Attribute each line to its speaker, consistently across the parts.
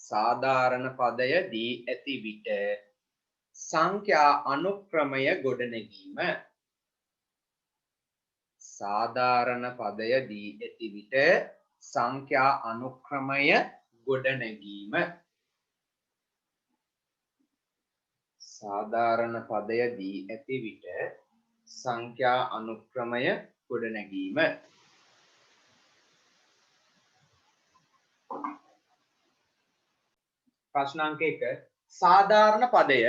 Speaker 1: සාධාරණ පදය දී ඇති විට සංඛ්‍යා අනුක්‍රමය ගොඩනැගීම. සාධාරණ පදය දී ඇති විට සංඛ්‍යා අනුක්‍රමය ගොඩනැගීම. සාධාරණ පදය දී ඇති විට සංඛ්‍යා අනුක්‍රමය ගොඩනැගීම. ප්‍රශ්න අංක 1 සාධාරණ පදය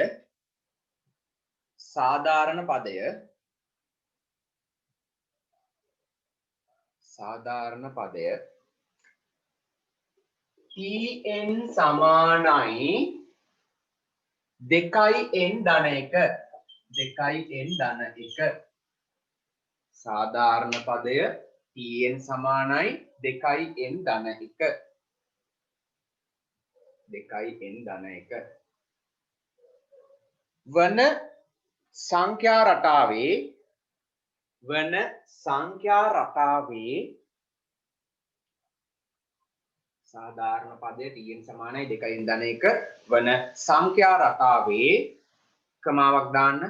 Speaker 1: tn සමානයි 2n ධන 1 සාධාරණ පදය tn සමානයි 2n ධන 1 වන සංඛ්‍යා රටාවේ සාධාරණ පදය tn සමානයි 2n ධන 1 වන සංඛ්‍යා රටාවේ ක්‍රමාවක් දාන්න.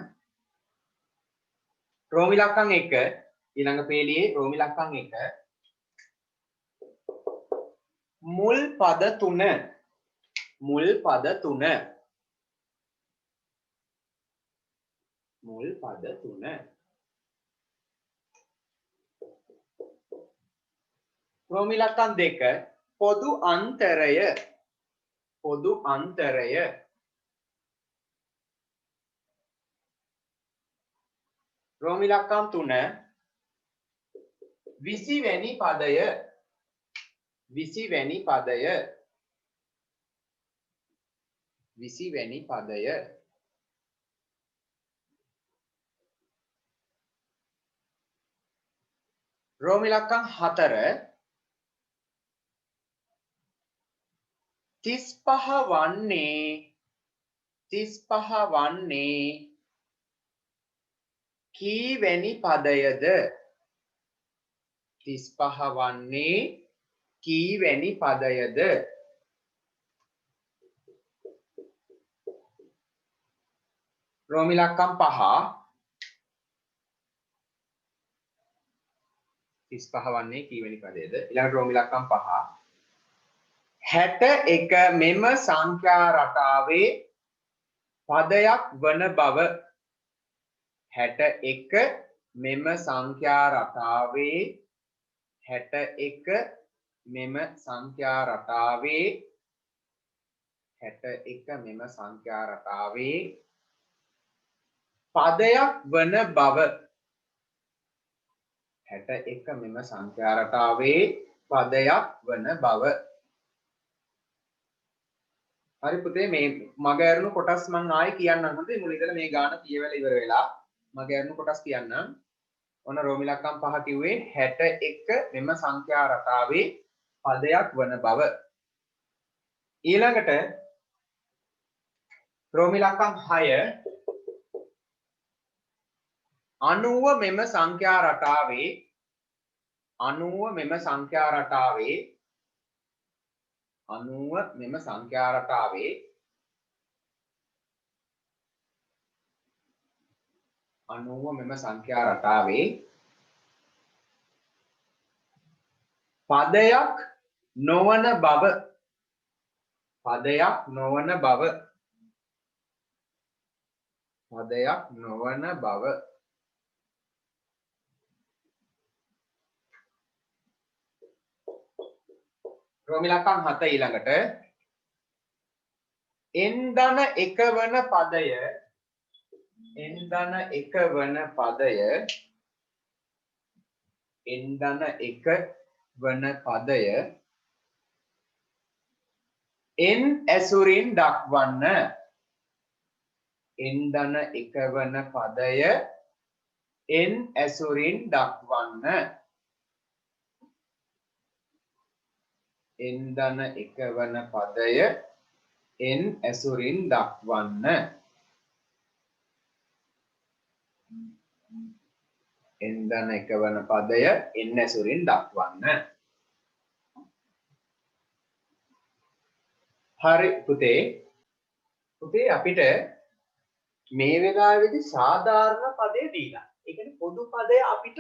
Speaker 1: රෝම ඉලක්කම් 1 ඊළඟ පේළියේ රෝම ඉලක්කම් 1 මුල් පද 3 රෝම ඉලක්කම් 2 පොදු අන්තරය රෝම ඉලක්කම් 3 20 වැනි පදය රෝම ඉලක්කම් 4 35 වන්නේ කීවැනි පදයද? 35 වන්නේ කීවැනි පදයද? රෝම ඉලක්කම් 5 35 වන්නේ කීවැනි පදයද? ඊළඟ රෝම ඉලක්කම් 5 61 මෙම සංඛ්‍යා රටාවේ පදයක් වන බව. 61 මෙම සංඛ්‍යා රටාවේ 61 මෙම සංඛ්‍යා රටාවේ 61 මෙම සංඛ්‍යා රටාවේ පදයක් වන බව. 61 මෙම සංඛ්‍යා රටාවේ පදයක් වන බව. හරි පුතේ මේ මග ඇරුණු කොටස් මම ආයෙ කියන්නම්. හොඳේ මුල ඉඳලා මේ ගාන කියවලා ඉවර වෙලා මග ඇරුණු කොටස් කියන්නම්. ඔන්න රෝම ඉලක්කම් 5 කිව්වේ 61 මෙම සංඛ්‍යා රටාවේ පදයක් වන බව. ඊළඟට රෝම ඉලක්කම් 6 90 මෙම සංඛ්‍යා රටාවේ 90 මෙම සංඛ්‍යා රටාවේ 90 මෙම සංඛ්‍යා රටාවේ පදයක් නොවන බව. රෝම ඉලක්කම් 7 ඊළඟට n ධන 1 වන පදය n ධන 1 වන පදය n ඇසුරින් දක්වන්න. n ධන 1 වන පදය n ඇසුරින් දක්වන්න. n ධන 1 වන පදය n ඇසුරින් දක්වන්න. n ධන 1 වන පදය n ඇසුරින් දක්වන්න. හරි පුතේ. පුතේ අපිට මේ වෙලාවේදී සාධාරණ පදේ දීලා. ඒ කියන්නේ පොදු පදය අපිට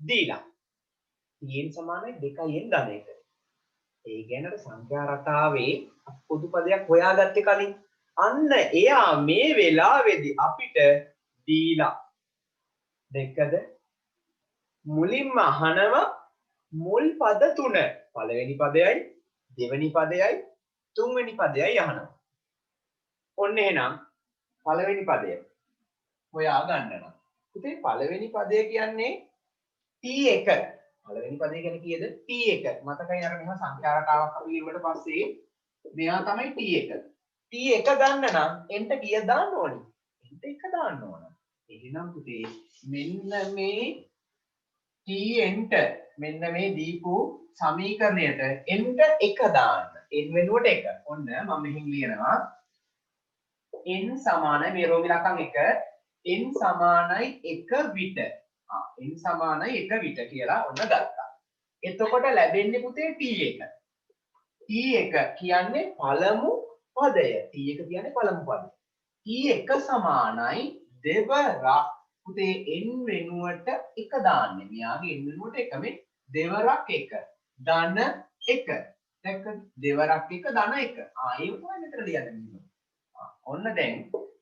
Speaker 1: දීලා. n සමානයි 2n ධන එක. ඒ කියන්නේ සංඛ්‍යා රටාවේ පොදු පදයක් හොයාගත්තේ කලින්. අන්න එයා මේ වෙලාවේදී අපිට දීලා. දෙකද මුලින්ම අහනවා මුල් පද තුන. පළවෙනි පදයයි දෙවෙනි පදයයි තුන්වෙනි පදයයි අහනවා. ඔන්න එහෙනම් පළවෙනි පදය හොයා ගන්න නම්. පුතේ පළවෙනි පදය කියන්නේ T1. පළවෙනි පදය කියන්නේ කීයද? T1. මතකයි අර මෙහෙම සංඛ්‍යා රටාවක් අපි ලියුවට පස්සේ මෙයා තමයි T1. T1 ගන්න නම් එන්ට කීයක් දාන්න ඕනේ? එන්ට 1 දාන්න ඕන. එහෙනම් පුතේ මෙන්න මේ Tnට මෙන්න මේ දීපු සමීකරණයට එන්ට 1 දාන්න. n වෙනුවට 1. ඔන්න මම මෙහෙන් ලියනවා n සමානයි මේ රෝමි ලකම් 1 n සමානයි 1 විට. n සමානයි 1 විට කියලා ඔන්න ගත්තා. එතකොට ලැබෙන්නේ පුතේ T1. T1 කියන්නේ පළමු පදය. T1 කියන්නේ පළමු පදය. T1 සමානයි දෙවරක් පුතේ n වෙනුවට 1 දාන්නේ. මෙයාගේ n වෙනුවට 1 මේ දෙවරක් 1 ධන 1. දැක්කද? දෙවරක් 1 ධන 1. ඒක තමයි මෙතන ලියන්නේ. ඔන්න දැන්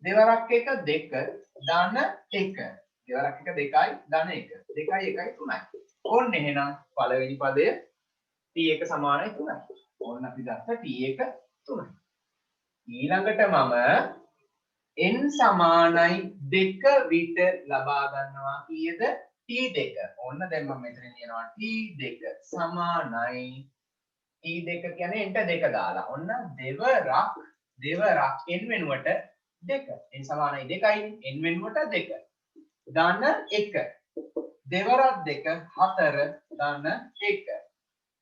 Speaker 1: දෙවරක් 1 2 ධන 1. දෙවරක් 1 2යි ධන 1. 2යි 1යි 3යි. ඔන්න එහෙනම් පළවෙනි පදය T1 සමානයි 3යි. ඔන්න අපි ගත්ත T1 3යි. ඊළඟට මම n සමානයි 2 විට ලබා ගන්නවා කීයද? T2. ඔන්න දැන් මම මෙතන ලියනවා T2 සමානයි T2 කියන්නේ එන්ට 2 දාලා. ඔන්න දෙවරක් n වෙනුවට 2. n සමානයි 2යි n වෙනුවට 2. ධන 1. දෙවරක් 2 4 ධන 1.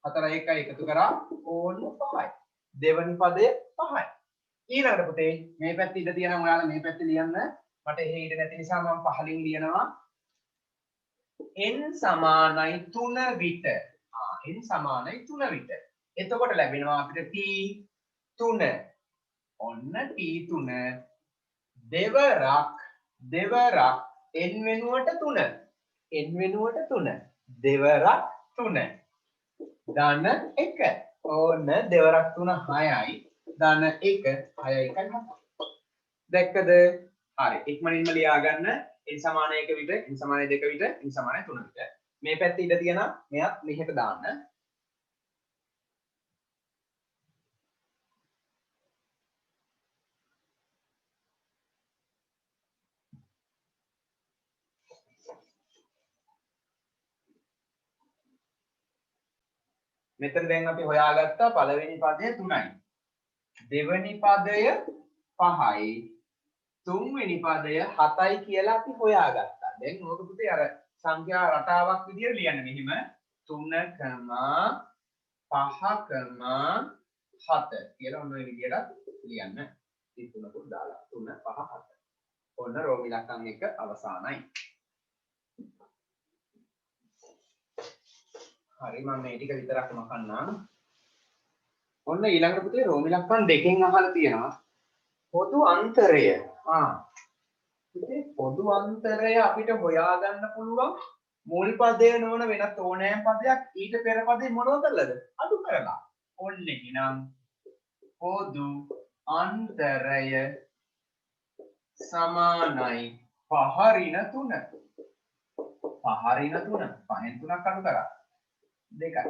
Speaker 1: 4 1 එකතු කරා ඕන්න 5යි. දෙවනි පදය 5යි. ඊළඟට පුතේ මේ පැත්තේ ඉඳ තියෙනවා ඔයාලා මේ පැත්තේ ලියන්න. මට එහෙ ඉඳ නැති නිසා මම පහලින් ලියනවා n සමානයි 3 විට. n සමානයි 3 විට. එතකොට ලැබෙනවා අපිට T3. ඔන්න T3 දෙවරක් n වෙනුවට 3. n වෙනුවට 3. දෙවරක් 3. ධන 1. ඕන්න දෙවරක් 3 6යි. ධන 1 6යි 1 7. දැක්කද? හරි. ඉක්මනින්ම ලියා ගන්න. n සමානයි 1 විට, n සමානයි 2 විට, n සමානයි 3 විට. මේ පැත්තේ ඉඳ තියෙනවා. මෙයත් මෙහෙට දාන්න. මෙතන දැන් අපි හොයාගත්තා පළවෙනි පදය 3යි. දෙවෙනි පදය 5යි. තුන්වෙනි පදය 7යි කියලා අපි හොයාගත්තා. දැන් ඕක පුතේ අර සංඛ්‍යා රටාවක් විදියට ලියන්න මෙහිම 3,5,7 කියලා ඔන්න ඔය විදියට ලියන්න. 3කුත් දාලා 3 5 7. ඔන්න රෝමි ලකම් 1 අවසానයි. හරි මම මේ ටික විතරක්ම කන්නම්. ඔන්න ඊළඟට පුතේ රෝමි ලක්ෂණ දෙකෙන් අහලා තියෙනවා පොදු අන්තරය. පුතේ පොදු අන්තරය අපිට හොයාගන්න පුළුවන් මුල් පදය නොවන වෙනත් ඕනෑම පදයක් ඊට පෙර පදේ මොනව කරලාද? අඩු කරලා. ඔන්න එහෙනම් පොදු අන්තරය සමානයි පහරින 3. පහරින 3. පහෙන් 3ක් අඩු කරා. 2යි.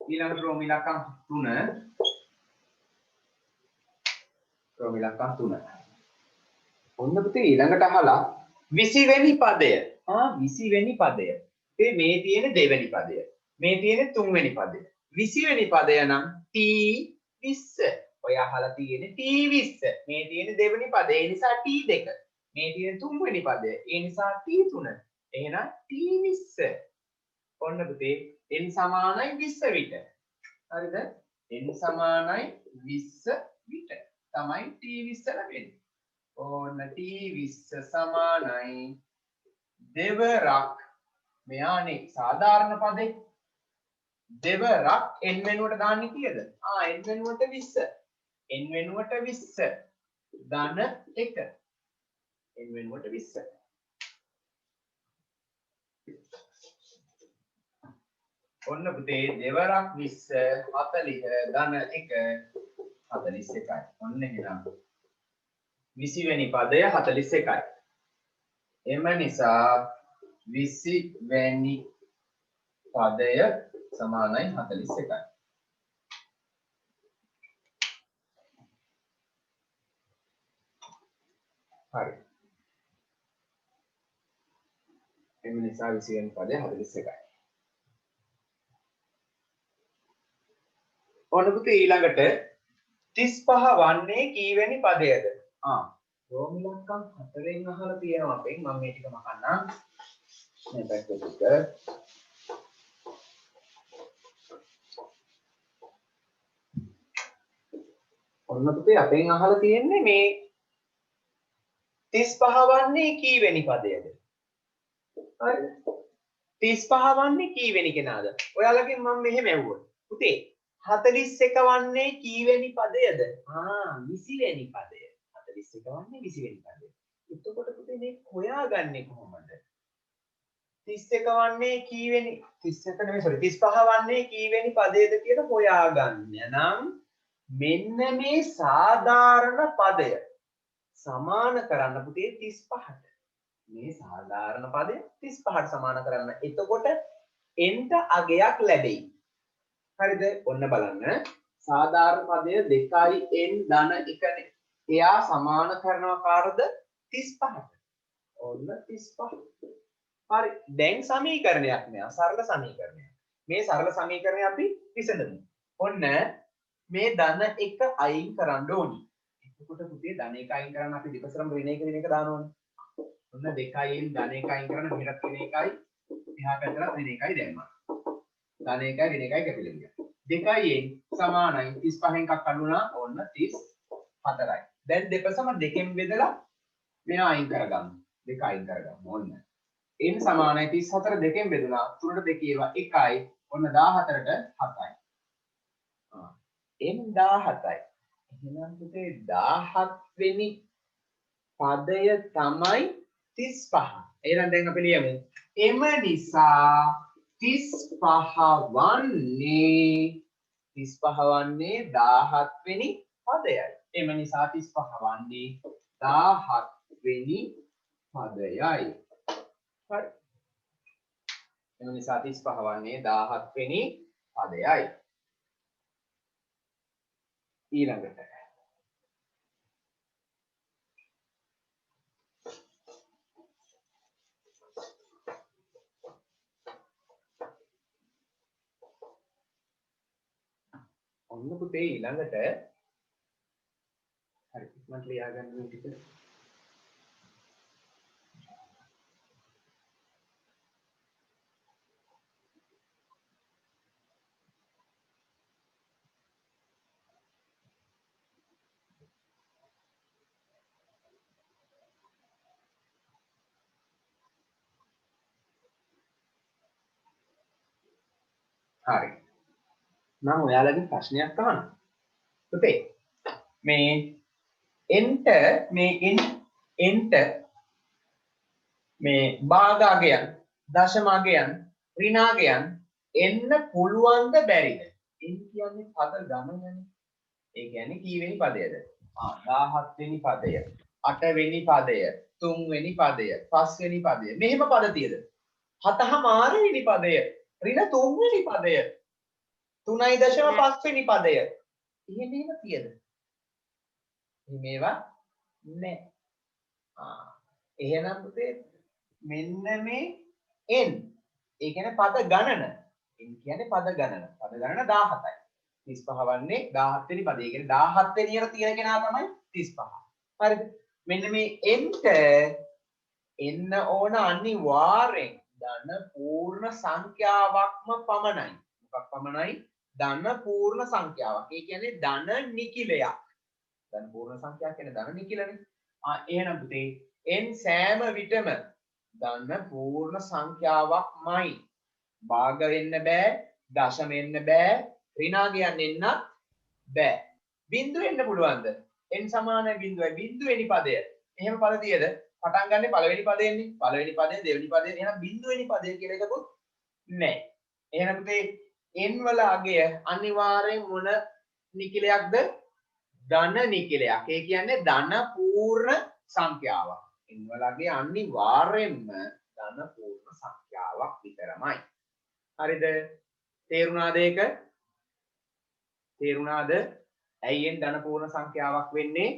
Speaker 1: ඊළඟට රෝමි ලකම් 3. රෝමි ලකම් 3. ඔන්න පුතේ ඊළඟට අහලා 20 වෙනි පදය. 20 වෙනි පදය. මේ තියෙන දෙවෙනි පදය. මේ තියෙන තුන්වෙනි පදය. 20 වෙනි පදය නම් T20. ඔය අහලා තියෙන්නේ T20. මේ තියෙන දෙවෙනි පදය. ඒ නිසා T2. මේ තියෙන තුන්වෙනි පදය. ඒ නිසා T3. එහෙනම් T20. ඔන්න පුතේ n සමානයි 20 විට. හරිද? n සමානයි 20 විට තමයි T20 ලැබෙන්නේ. ඕන්න T20 සමානයි දෙවරක් මෙයානේ සාධාරණ පදේ දෙවරක් n වෙනුවට දාන්නේ කීයද? n වෙනුවට 20. n වෙනුවට 20 ධන 1. n වෙනුවට 20. ඔන්න පුතේ දෙවරක් 20 40 ධන 1 41යි. ඔන්න එහෙනම් 20 වෙනි පදය 41යි. එම නිසා 20 වෙනි පදය සමානයි 41යි. හරි. එම නිසා 20 වෙනි පදය 41යි. ඔන්න පුතේ ඊළඟට 35 වන්නේ කීවෙනි පදයද? රෝමි ලක්කම් 4ෙන් අහලා තියෙනවා අපෙන්. මම මේ ටික මකන්නම්. මේ පැත්තට ටික. ඔන්න පුතේ අපෙන් අහලා තියෙන්නේ මේ 35 වන්නේ කීවෙනි පදයද? හරිද? 35 වන්නේ කීවෙනි කෙනාද? ඔයාලගෙන් මම මෙහෙම ඇහුවා. පුතේ 41 වන්නේ කීවෙනි පදයද? 20 වෙනි පදය. 41 වන්නේ 20 වෙනි පදය. එතකොට පුතේ මේ හොයාගන්නේ කොහොමද? 31 වන්නේ කීවෙනි 31 නෙමෙයි sorry 35 වන්නේ කීවෙනි පදයද කියලා හොයාගන්න නම් මෙන්න මේ සාධාරණ පදය සමාන කරන්න පුතේ 35ට. මේ සාධාරණ පදය 35ට සමාන කරන්න. එතකොට nට අගයක් ලැබෙයි. හරිද? ඔන්න බලන්න. සාධාරණ පදය 2n ධන 1නේ. එයා සමාන කරනවා කාටද? 35ට. ඔන්න 35. හරි. දැන් සමීකරණයක් නෑ. සරල සමීකරණයක්. මේ සරල සමීකරණය අපි විසඳමු. ඔන්න මේ ධන 1 අයින් කරන්න ඕනි. එතකොට පුතේ ධන 1 අයින් කරන්න අපි දෙපසරම ඍණ 1 ඍණ 1 දාන්න ඕනේ. ඔන්න 2න් ධන 1 අයින් කරන්න මෙහෙට ඍණ 1යි එහා පැත්තට ඍණ 1යි දැම්මා. ධන 1යි ඍණ 1යි කැපිලා ගියා. 2න් සමානයි 35න් එකක් අඩු වුණා. ඔන්න 34යි. දැන් දෙපසම දෙකෙන් බෙදලා මෙයා අයින් කරගමු. 2 අයින් කරගමු. ඔන්න n සමානයි 34 දෙකෙන් බෙදුණා 3ට 2 ඒවා 1යි. ඔන්න 14ට 7යි. n 17යි. එහෙනම් පුතේ 17 වෙනි පදය තමයි 35. එහෙනම් දැන් අපි ලියමු. එම නිසා 35 වන්නේ 17 වෙනි පදයයි. එම නිසා 35 වන්නේ 17 වෙනි පදයයි. හරි. එම නිසා 35 වන්නේ 17 වෙනි පදයයි. ඊළඟට ඔන්න පුතේ ඊළඟට හරි ඉක්මනට ලියා ගන්න මේ ටික. හරි. මම ඔයාලගෙන් ප්‍රශ්නයක් අහනවා. පුතේ මේ nට මේ භාගාගයන් දශමාගයන් ඍණාගයන් එන්න පුළුවන්ද බැරිද? n කියන්නේ පද ගණනනේ. ඒ කියන්නේ කීවෙනි පදයද? 17 වෙනි පදය, 8 වෙනි පදය, 3 වෙනි පදය, 5 වෙනි පදය. මෙහෙම පද තියද? 7 වෙනි පදය, ඍණ 3 වෙනි පදය, 3.5 වෙනි පදය. එහෙම තියද? මේවා නෑ. එහෙනම් පුතේ මෙන්න මේ n. ඒ කියන්නේ පද ගණන. n කියන්නේ පද ගණන. පද ගණන 17යි. 35 වන්නේ 17 වෙනි පදේ. ඒ කියන්නේ 17 වෙනියට තියෙන කෙනා තමයි 35. හරිද? මෙන්න මේ nට එන්න ඕන අනිවාර්යෙන් ධන පූර්ණ සංඛ්‍යාවක්ම පමණයි. මොකක් පමණයි? ධන පූර්ණ සංඛ්‍යාවක්. ඒ කියන්නේ ධන නිකිලයක්. ධන පූර්ණ සංඛ්‍යාවක් කියන්නේ ධන නිකිලනේ. එහෙනම් පුතේ n සෑම විටම ධන පූර්ණ සංඛ්‍යාවක්මයි. භාග වෙන්න බෑ, දශම එන්න බෑ. ඍණාගයන් එන්නත් බෑ. බිංදුව එන්න පුළුවන්ද? n සමානයි බිංදුවයි. බිංදුවෙනි පදය. එහෙම පද තියද? පටන් ගන්න පළවෙනි පදයෙන්නේ. පළවෙනි පදය දෙවෙනි පදය. එහෙනම් බිංදුවෙනි පදය කියලා එකකුත් නැහැ. එහෙනම් පුතේ n වල අගය අනිවාර්යෙන් මොන නිකිලයක්ද? ධන නිකිලයක්. ඒ කියන්නේ ධන පූර්ණ සංඛ්‍යාවක්. n වල අගය අනිවාර්යෙන්ම ධන පූර්ණ සංඛ්‍යාවක් විතරමයි. හරිද? තේරුණාද ඒක? තේරුණාද? ඇයි n ධන පූර්ණ සංඛ්‍යාවක් වෙන්නේ?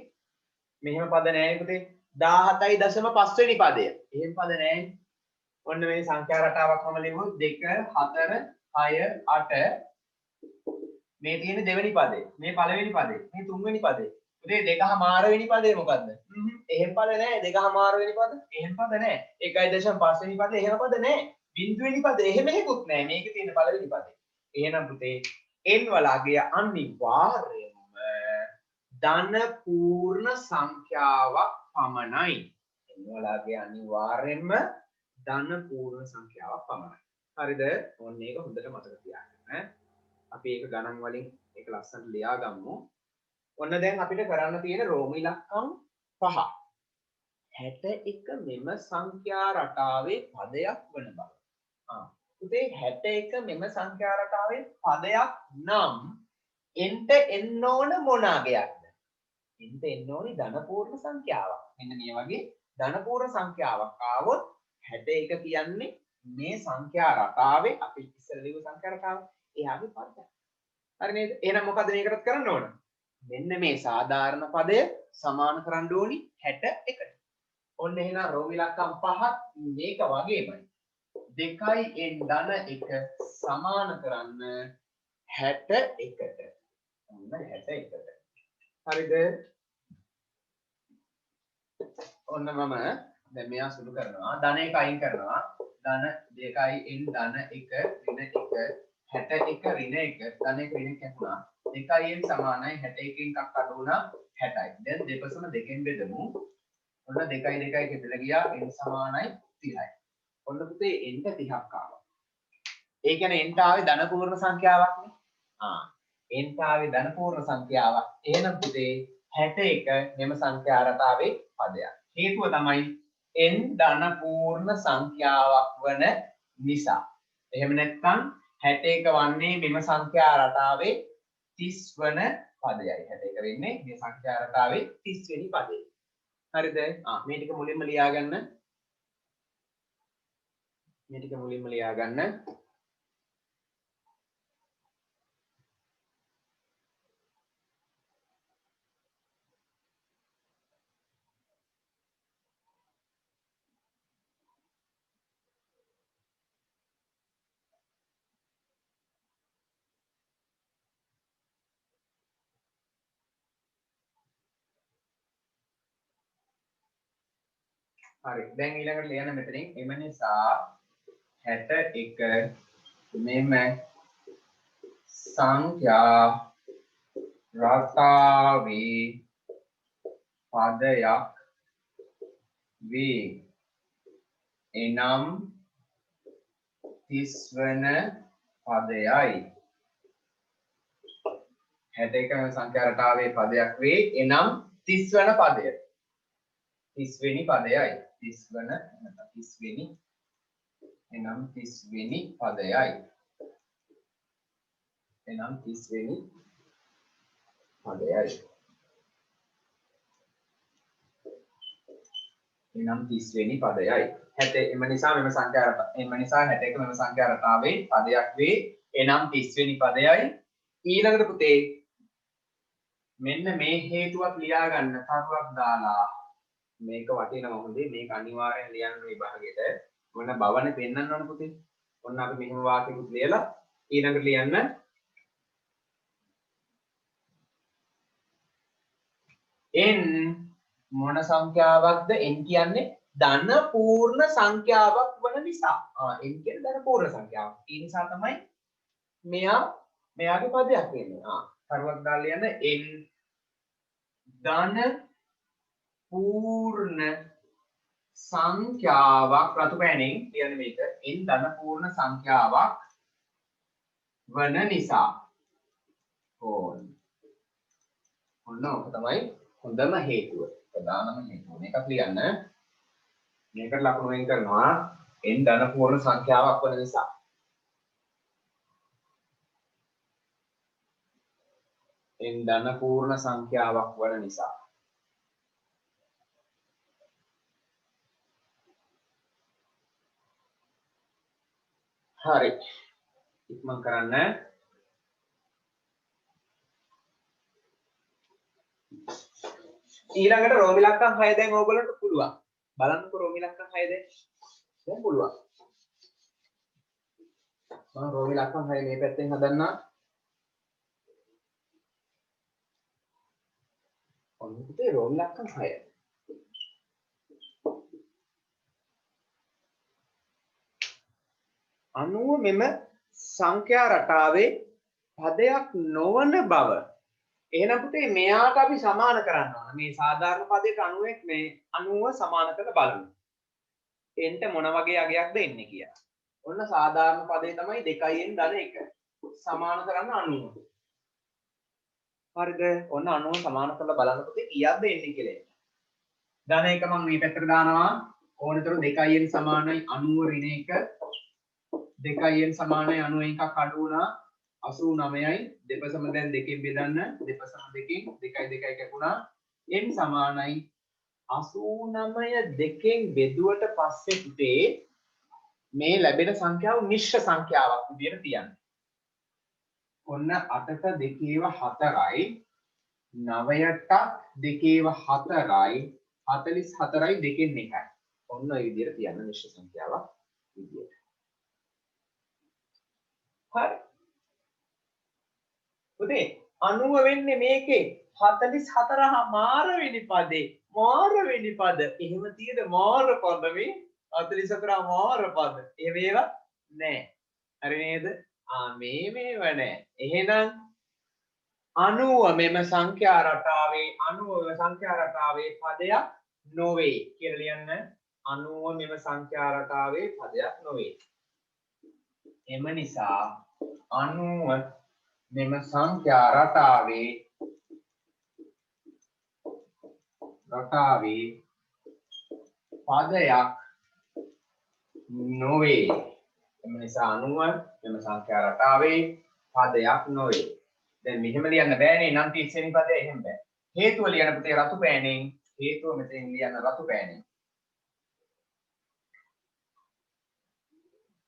Speaker 1: මෙහෙම පද නැහැ පුතේ. 17.5 වෙනි පදය. එහෙම පද නැහැ. ඔන්න මේ සංඛ්‍යා රටාවක් මම ලියමු 2 4 6 8 මේ තියෙන දෙවෙනි පදේ. මේ පළවෙනි පදේ. මේ තුන්වෙනි පදේ. පුතේ 2 වෙනි පදේ මොකද්ද? එහෙම පද නැහැ. 2 වෙනි පද. එහෙම පද නැහැ. 1.5 වෙනි පදේ එහෙම පද නැහැ. බිංදුවෙනි පදේ එහෙම එකකුත් නැහැ. මේකේ තියෙන පළවෙනි පදේ. එහෙනම් පුතේ n වල අගය අනිවාර්යයෙන්ම ධන පූර්ණ සංඛ්‍යාවක් පමණයි. n වල අගය අනිවාර්යයෙන්ම ධන පූර්ණ සංඛ්‍යාවක් පමණයි. හරිද? ඔන්න ඒක හොඳට මතක තියාගන්න. අපි ඒක ගණන් වලින් ඒක ලස්සනට ලියා ගමු. ඔන්න දැන් අපිට කරන්න තියෙන රෝම ඉලක්කම් 5. 61 මෙම සංඛ්‍යා රටාවේ පදයක් වන බව. පුතේ 61 මෙම සංඛ්‍යා රටාවේ පදයක් නම් එන්ට එන්න ඕන මොන අගයක්ද? එන්ට එන්න ඕනි ධන පූර්ණ සංඛ්‍යාවක්. මෙන්න මේ වගේ ධන පූර්ණ සංඛ්‍යාවක් ආවොත් 61 කියන්නේ මේ සංඛ්‍යා රටාවේ අපි ඉස්සර ලියපු සංඛ්‍යා රටාව එයාගේ පදයක්. හරි නේද? එහෙනම් මොකද මේකටත් කරන්න ඕන? මෙන්න මේ සාධාරණ පදය සමාන කරන්න ඕනි 61ට. ඔන්න එහෙනම් රෝම ඉලක්කම් 5ක් මේක වගේමයි. 2n ධන 1 සමාන කරන්න 61ට. ඔන්න 61ට. හරිද? ඔන්න මම දැන් මෙයා සුළු කරනවා. ධන 1 අයින් කරනවා. ධන 2n ධන 1 ඍණ 1 61 ඍණ 1 ධන 1 ඍණ 1 කැපුණා. 2n සමානයි 61 එකක් අඩු වුණා 60යි. දැන් දෙපසම දෙකෙන් බෙදමු. ඔන්න 2 2 ගෙදලා ගියා n සමානයි 30යි. ඔන්න පුතේ n ට 30ක් ආවා. ඒ කියන්නේ n ට ආවේ ධන පූර්ණ සංඛ්‍යාවක්නේ. n ට ආවේ ධන පූර්ණ සංඛ්‍යාවක්. එහෙනම් පුතේ 61 මෙම සංඛ්‍යා රටාවේ පදයක්. හේතුව තමයි n ධන පූර්ණ සංඛ්‍යාවක් වන නිසා. එහෙම නැත්නම් 61 වන්නේ මෙම සංඛ්‍යා රටාවේ 30 වන පදයයි. 61 වෙන්නේ මේ සංඛ්‍යා රටාවේ 30 වෙනි පදේ. හරිද? මේ ටික මුලින්ම ලියාගන්න. මේ ටික මුලින්ම ලියාගන්න. හරි. දැන් ඊළඟට ලියන්න මෙතනින් එම නිසා 61 මෙම සංඛ්‍යා රටාවේ පදයක් වේ. එනම් 30 වන පදයයි. 61 වෙනි සංඛ්‍යා රටාවේ පදයක් වේ. එනම් 30 වන පදය. 30 වෙනි පදයයි. 30 වන නැත්නම් 30 වෙනි එනම් 30 වෙනි පදයයි. එනම් 30 වෙනි පදයයි. එනම් 30 වෙනි පදයයි. 60 එම නිසා මෙම සංඛ්‍යා රටාව එම නිසා 61 මෙම සංඛ්‍යා රටාවේ පදයක් වේ. එනම් 30 වෙනි පදයයි. ඊළඟට පුතේ මෙන්න මේ හේතුවක් ලියා ගන්න කරුවක් දාලා මේක වටිනවා හොඳේ. මේක අනිවාර්යෙන් ලියන්න විභාගෙට. මොන බවනේ පෙන්වන්න ඕන පුතේ. ඔන්න අපි මෙහෙම වාක්‍යකුත් ලියලා ඊළඟට ලියන්න n මොන සංඛ්‍යාවක්ද? n කියන්නේ ධන පූර්ණ සංඛ්‍යාවක් වන නිසා. n කියන්නේ ධන පූර්ණ සංඛ්‍යාවක්. ඒ නිසා තමයි මෙයාගේ පදයක් වෙන්නේ. කරුවක් දාලා ලියන්න n ධන පූර්ණ සංඛ්‍යාවක් රතු පෑනෙන් කියන්නේ මේක n ධන පූර්ණ සංඛ්‍යාවක් වන නිසා. ඔන්න ඔක තමයි හොඳම හේතුව. ප්‍රධානම හේතුව. මේකත් ලියන්න. මේකට ලකුණු වෙන් කරනවා n ධන පූර්ණ සංඛ්‍යාවක් වන නිසා. n ධන පූර්ණ සංඛ්‍යාවක් වන නිසා. හරි. ඉක්මන් කරන්න. ඊළඟට රෝම ඉලක්කම් 6 දැන් ඕගොල්ලන්ට පුළුවන්. බලන්නකෝ රෝම ඉලක්කම් 6 දැන් පුළුවන්. මම රෝම ඉලක්කම් 6 මේ පැත්තෙන් හදන්න. ඔන්න පුතේ රෝම ඉලක්කම් 6. අනුව මෙම සංඛ්‍යා රටාවේ පදයක් නොවන බව. එහෙනම් පුතේ මෙයාට අපි සමාන කරන්න ඕන. මේ සාධාරණ පදයට 90 මේ 90 සමාන කරලා බලමු. එන්ට මොන වගේ අගයක්ද එන්නේ කියලා. ඔන්න සාධාරණ පදේ තමයි 2n ධන 1. සමාන කරන්න 90. හරිද? ඔන්න 90 සමාන කරලා බලන්න පුතේ කීයක්ද එන්නේ කියලා. ධන 1 මම මේ පැත්තට දානවා. ඕනතර 2n සමානයි 90 ඍණ 1. 2n සමානයි 91ක් අඩු වුණා 89යි. දෙපසම දැන් දෙකෙන් බෙදන්න. දෙපසම දෙකෙන් 2යි 2යි කැපුණා. n සමානයි 89 දෙකෙන් බෙදුවට පස්සේ පුතේ මේ ලැබෙන සංඛ්‍යාව මිශ්‍ර සංඛ්‍යාවක් විදිහට තියන්න. ඔන්න 8ට 2/4යි 9ට 2/4යි 44යි දෙකෙන් එකයි. ඔන්න ඔය විදිහට තියන්න මිශ්‍ර සංඛ්‍යාවක් විදිහට. හරි. පුතේ 90 වෙන්නේ මේකේ 44 මාර වෙනි පදේ. මාර වෙනි පද. එහෙම තියෙද මාර පද මේ 44 මාර පද. එහෙම ඒවා නෑ. හරි නේද? මේව නෑ. එහෙනම් 90 මෙම සංඛ්‍යා රටාවේ 90 සංඛ්‍යා රටාවේ පදයක් නොවේ කියලා ලියන්න. 90 මෙම සංඛ්‍යා රටාවේ පදයක් නොවේ. එම නිසා 90 මෙම සංඛ්‍යා රටාවේ පදයක් නොවේ. එම නිසා 90 මෙම සංඛ්‍යා රටාවේ පදයක් නොවේ. දැන් මෙහෙම ලියන්න බෑනේ නම් 30 වෙනි පදය එහෙම බෑ. හේතුව ලියන්න පුතේ රතු පෑනෙන්. හේතුව මෙතෙන් ලියන්න රතු පෑනෙන්.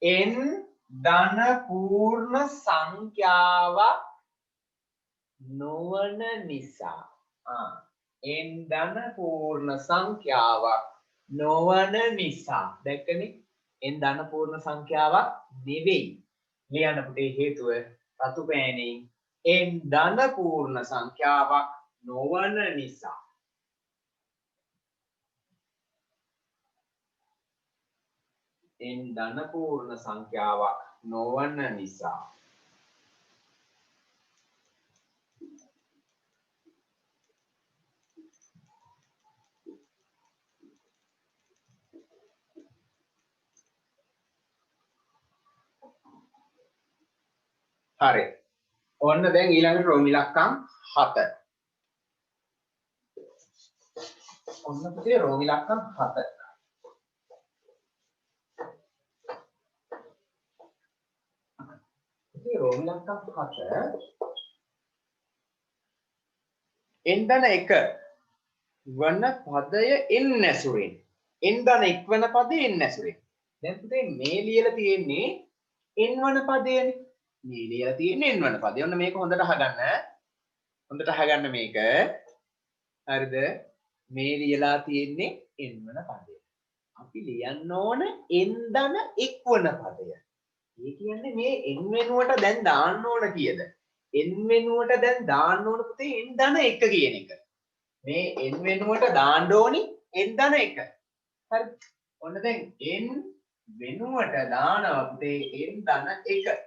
Speaker 1: n ධන පූර්ණ සංඛ්‍යාවක් නොවන නිසා. n ධන පූර්ණ සංඛ්‍යාවක් නොවන නිසා. දැක්කනේ? n ධන පූර්ණ සංඛ්‍යාවක් නෙවෙයි. ලියන්න පුතේ හේතුව රතු පෑනෙන් n ධන පූර්ණ සංඛ්‍යාවක් නොවන නිසා. n ධන පූර්ණ සංඛ්‍යාවක් නොවන නිසා. හරි. ඔන්න දැන් ඊළඟට රෝම ඉලක්කම් 7. ඔන්න පුතේ රෝම ඉලක්කම් 7. රෝම ඉලක්කම් 7 n ධන 1 වන පදය n ඇසුරෙන්. n ධන 1 වන පදය n ඇසුරෙන්. දැන් පුතේ මේ ලියලා තියෙන්නේ n වන පදයනේ. මේ ලියලා තියෙන්නේ n වන පදය. ඔන්න මේක හොඳට අහගන්න. හොඳට අහගන්න මේක. හරිද? මේ ලියලා තියෙන්නේ n වන පදය. අපි ලියන්න ඕන n ධන 1 වන පදය. ඒ කියන්නේ මේ n වෙනුවට දැන් දාන්න ඕන කීයද? n වෙනුවට දැන් දාන්න ඕන පුතේ n ධන 1 කියන එක. මේ n වෙනුවට දාන්න ඕනි n ධන 1. හරි. ඔන්න දැන් n වෙනුවට දානවා පුතේ n ධන 1.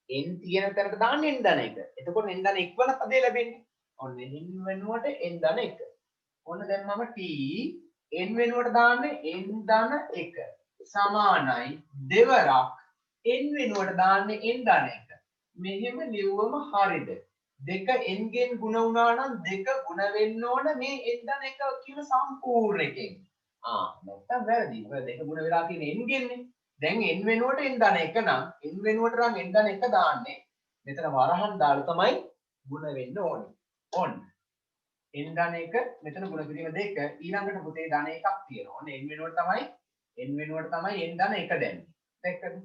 Speaker 1: n තියෙන තැනට දාන්න n ධන 1. එතකොට n ධන 1 වන පදේ ලැබෙන්නේ. ඔන්න n වෙනුවට n ධන 1. ඔන්න දැන් මම t n වෙනුවට දාන්නේ n ධන 1 සමානයි දෙවරක් n වෙනුවට දාන්නේ n ධන 1. මෙහෙම ලියුවම හරියද? දෙක n ගෙන් ගුණ වුණා නම් දෙක ගුණ වෙන්න ඕන මේ n දන එක කියන සම්පූර්ණ එකෙන්. නැත්තම් වැරදි. මොකද දෙක ගුණ වෙලා තියෙන n ගෙන්නේ. දැන් n වෙනුවට n දන එක නම් n වෙනුවට නම් n දන එක දාන්නේ. මෙතන වරහන් දාලා තමයි ගුණ වෙන්න ඕනේ. ඔන්න. n දන එක මෙතන ගුණ කිරීම දෙක ඊළඟට පුතේ දන එකක් තියෙනවා. ඔන්න n වෙනුවට තමයි n දන එක දැම්මේ. දැක්කද?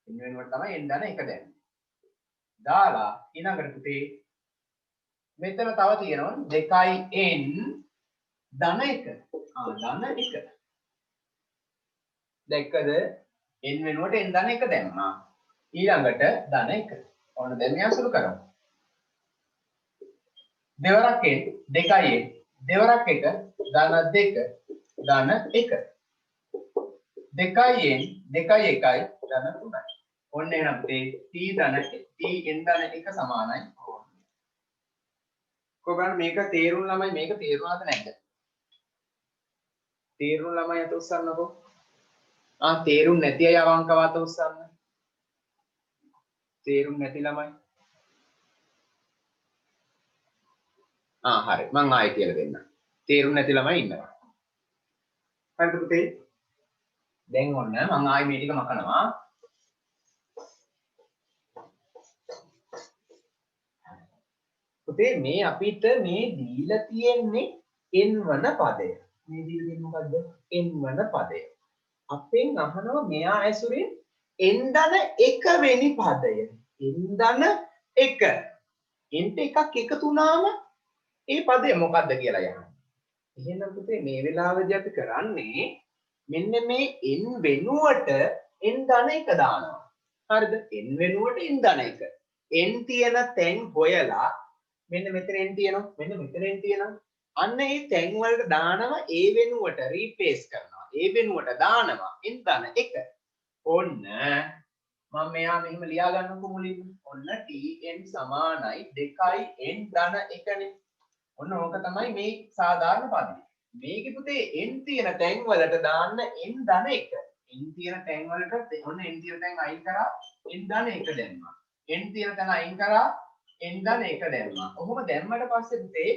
Speaker 1: n වෙනුවට තමයි n දන එක දැම්මේ. දාලා ඊළඟට පුතේ මෙතන තව තියෙනවා 2n ධන 1. ධන 1. දැක්කද? n වෙනුවට n ධන 1 දැම්මා. ඊළඟට ධන 1. ඕන දැන් මෙයා සුළු කරමු. දෙවරක් n 2n දෙවරක් 1 ධන 2 ධන 1. 2n 2 1 ධන 3යි. ඔන්න එහෙනම් පුතේ t ධන t n ධන 1 සමානයි. කොහොමද මේක තේරුම් ළමයි මේක තේරුණාද නැද්ද? තේරුම් ළමයි අත උස්සන්නකෝ. තේරුම් නැති අය අවංකව අත උස්සන්න. තේරුම් නැති ළමයි. හරි. මං ආයෙ කියලා දෙන්නම්. තේරුම් නැති ළමයි ඉන්නවා. හරිද පුතේ? දැන් ඔන්න මං ආයෙ මේ ටික මකනවා. පුතේ මේ අපිට මේ දීලා තියෙන්නේ n වන පදය. මේ දීලා තියෙන්නේ මොකද්ද? n වන පදය. අපෙන් අහනවා මෙයා ඇසුරින් n ධන 1 වෙනි පදය. n ධන 1. n එකක් එකතු වුණාම ඒ පදය මොකද්ද කියලා යහනවා. එහෙනම් පුතේ මේ වෙලාවේදී අපි කරන්නේ මෙන්න මේ n වෙනුවට n ධන 1 දානවා. හරිද? n වෙනුවට n ධන 1. n තියෙන තැන් හොයලා මෙන්න මෙතන n තියෙනවා. මෙන්න මෙතන n තියෙනවා. අන්න ඒ තැන් වලට දානවා ඒ වෙනුවට රීප්ලේස් කරනවා. ඒ වෙනුවට දානවා n ධන 1. ඔන්න මම මෙයා මෙහෙම ලියා ගන්නකො මුලින්ම. ඔන්න tn සමානයි 2n ධන 1නේ. ඔන්න ඕක තමයි මේ සාධාරණ පදේ. මේකේ පුතේ n තියෙන තැන් වලට දාන්න n ධන 1. n තියෙන තැන් වලට ඔන්න n තියෙන තැන් අයින් කරා n ධන 1 දැම්මා. n තියෙන තැන අයින් කරා n ධන 1 දැම්මා. ඔහොම දැම්මට පස්සේ පුතේ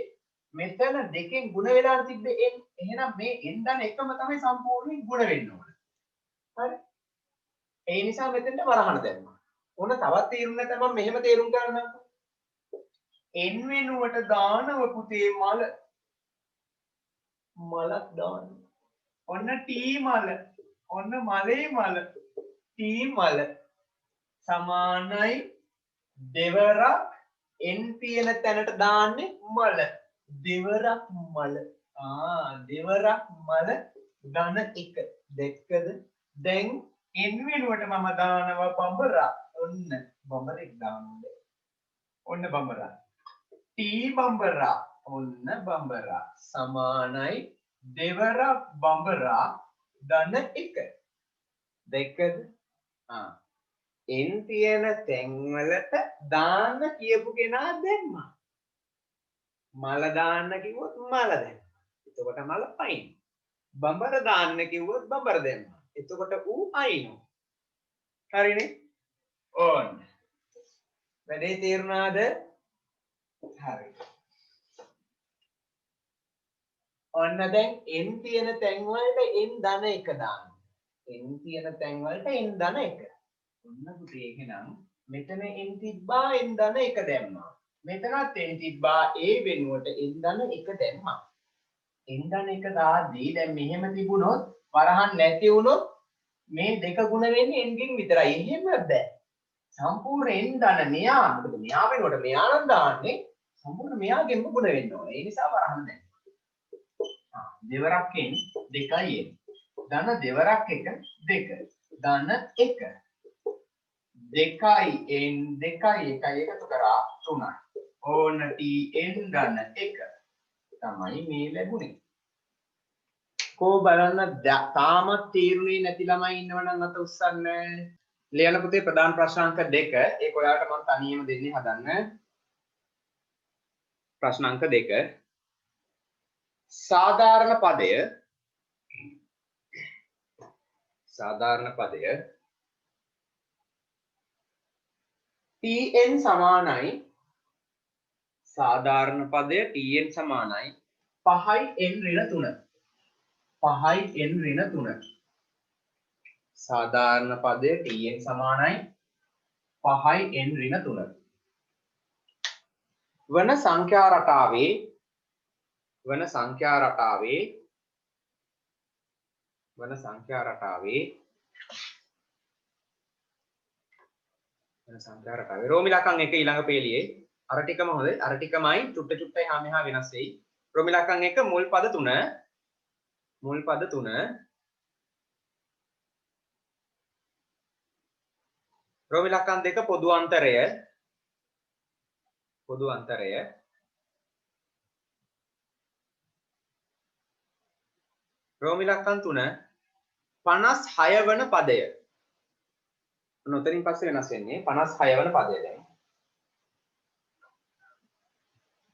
Speaker 1: මෙතන දෙකෙන් ಗುಣ වෙලා තිබ්බේ n. එහෙනම් මේ n ධන 1ම තමයි සම්පූර්ණයෙන් ಗುಣ වෙන්න ඕන. හරි? ඒ නිසා මෙතෙන්ට වරහන දැම්මා. ඕන තවත් තීරුම් නැත්නම් මම මෙහෙම තීරුම් කරන්නම්කෝ. n වෙනුවට දානව පුතේ මලක් දාන්න. ඔන්න t මල. ඔන්න මලේ මල. t මල සමානයි දෙවරක් n තියෙන තැනට දාන්නේ මල. දෙවරක් මල. දෙවරක් මල ධන 1. දැක්කද? දැන් n වෙනුවට මම දානවා බඹරා. ඔන්න බඹරෙක් දානවා. ඔන්න බඹරා. t බඹරා. ඔන්න බඹරා සමානයි දෙවරක් බඹරා ධන 1. දැක්කද? n තියෙන තැන් වලට දාන්න කියපු කෙනා දැම්මා. මල දාන්න කිව්වොත් මල දැම්මා. එතකොට මල පයින්. බඹර දාන්න කිව්වොත් බඹර දැම්මා. එතකොට ඌ අයිනෝ. හරිනේ? ඕන්න. වැඩේ තේරුණාද? හරි. ඔන්න දැන් n තියෙන තැන් වලට n ධන 1 දාන්න. n තියෙන තැන් වලට n ධන 1. ඔන්න පුතේ එහෙනම් මෙතන n තිබ්බා n ධන 1 දැම්මා. මෙතනත් n තිබ්බා ඒ වෙනුවට n ධන 1 දැම්මා. n ධන 1 දාදී දැන් මෙහෙම තිබුණොත් වරහන් නැති වුණොත් මේ දෙක ගුණ වෙන්නේ n ගෙන් විතරයි. එහෙම බෑ. සම්පූර්ණ n ධන මෙයා මොකද මෙයා වෙනකොට මෙයා නම් දාන්නේ සම්පූර්ණ මෙයාගෙන්ම ගුණ වෙන්න ඕනේ. ඒ නිසා වරහන් නැහැ. දෙවරක් n 2n ධන දෙවරක් 1 2 ධන 1 2n 2 1 එකතු කරා 3යි. ඕන tn ධන 1 තමයි මේ ලැබුණේ. කෝ බලන්න තාමත් තීරුනේ නැති ළමයි ඉන්නවනම් අත උස්සන්න. ලියන පුතේ ප්‍රධාන ප්‍රශ්නාංක 2 ඒක ඔයාලට මම තනියම දෙන්නේ හදන්න. ප්‍රශ්නාංක 2 සාධාරණ පදය tn සමානයි සාධාරණ පදය tn සමානයි 5යි n ඍණ 3 5යි n ඍණ 3 සාධාරණ පදය tn සමානයි 5යි n ඍණ 3 වන සංඛ්‍යා රටාවේ රෝමි ලකම් එක ඊළඟ පේලියේ අර ටිකම හොඳයි අර ටිකමයි චුට්ට චුට්ටයි හා මෙහා වෙනස් වෙයි රෝමි ලකම් එක මුල් පද 3 රෝමි ලකම් දෙක පොදු අන්තරය රෝමි ලකම් 3 56 වන පදය නොතරින් පස්සේ වෙනස් වෙන්නේ 56 වන පදය දැන්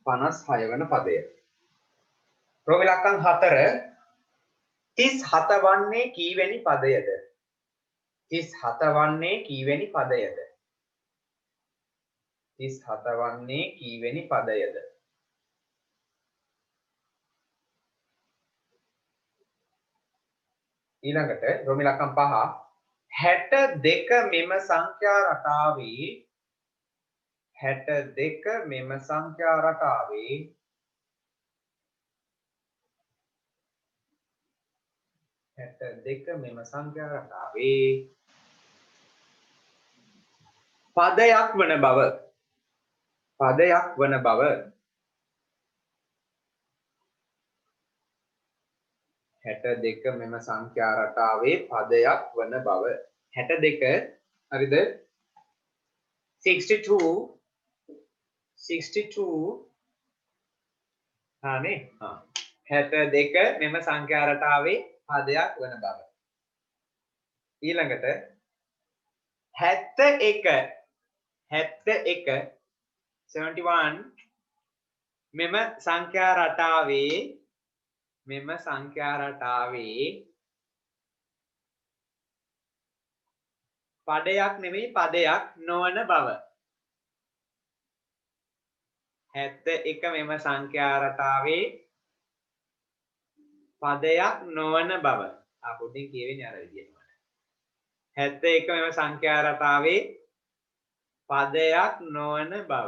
Speaker 1: 56 වන පදය රෝමි ලකම් 4 37 වන්නේ කීවැනි පදයද 37 වන්නේ කීවැනි පදයද 37 වන්නේ කීවැනි පදයද ඊළඟට රෝමි ලකම් 5 62 මෙම සංඛ්‍යා රටාවේ 62 මෙම සංඛ්‍යා රටාවේ පදයක් වන බව 62 මෙම සංඛ්‍යා රටාවේ පදයක් වන බව 62 හරිද 62 හානේ 62 මෙම සංඛ්‍යා රටාවේ පදයක් වන බව ඊළඟට 71 මෙම සංඛ්‍යා රටාවේ පඩයක් නෙමෙයි පදයක් නොවන බව 71 මෙම සංඛ්‍යා රටාවේ පදයක් නොවන බව පොඩ්ඩක් කියවෙන්නේ අර විදිහට 71 මෙම සංඛ්‍යා රටාවේ පදයක් නොවන බව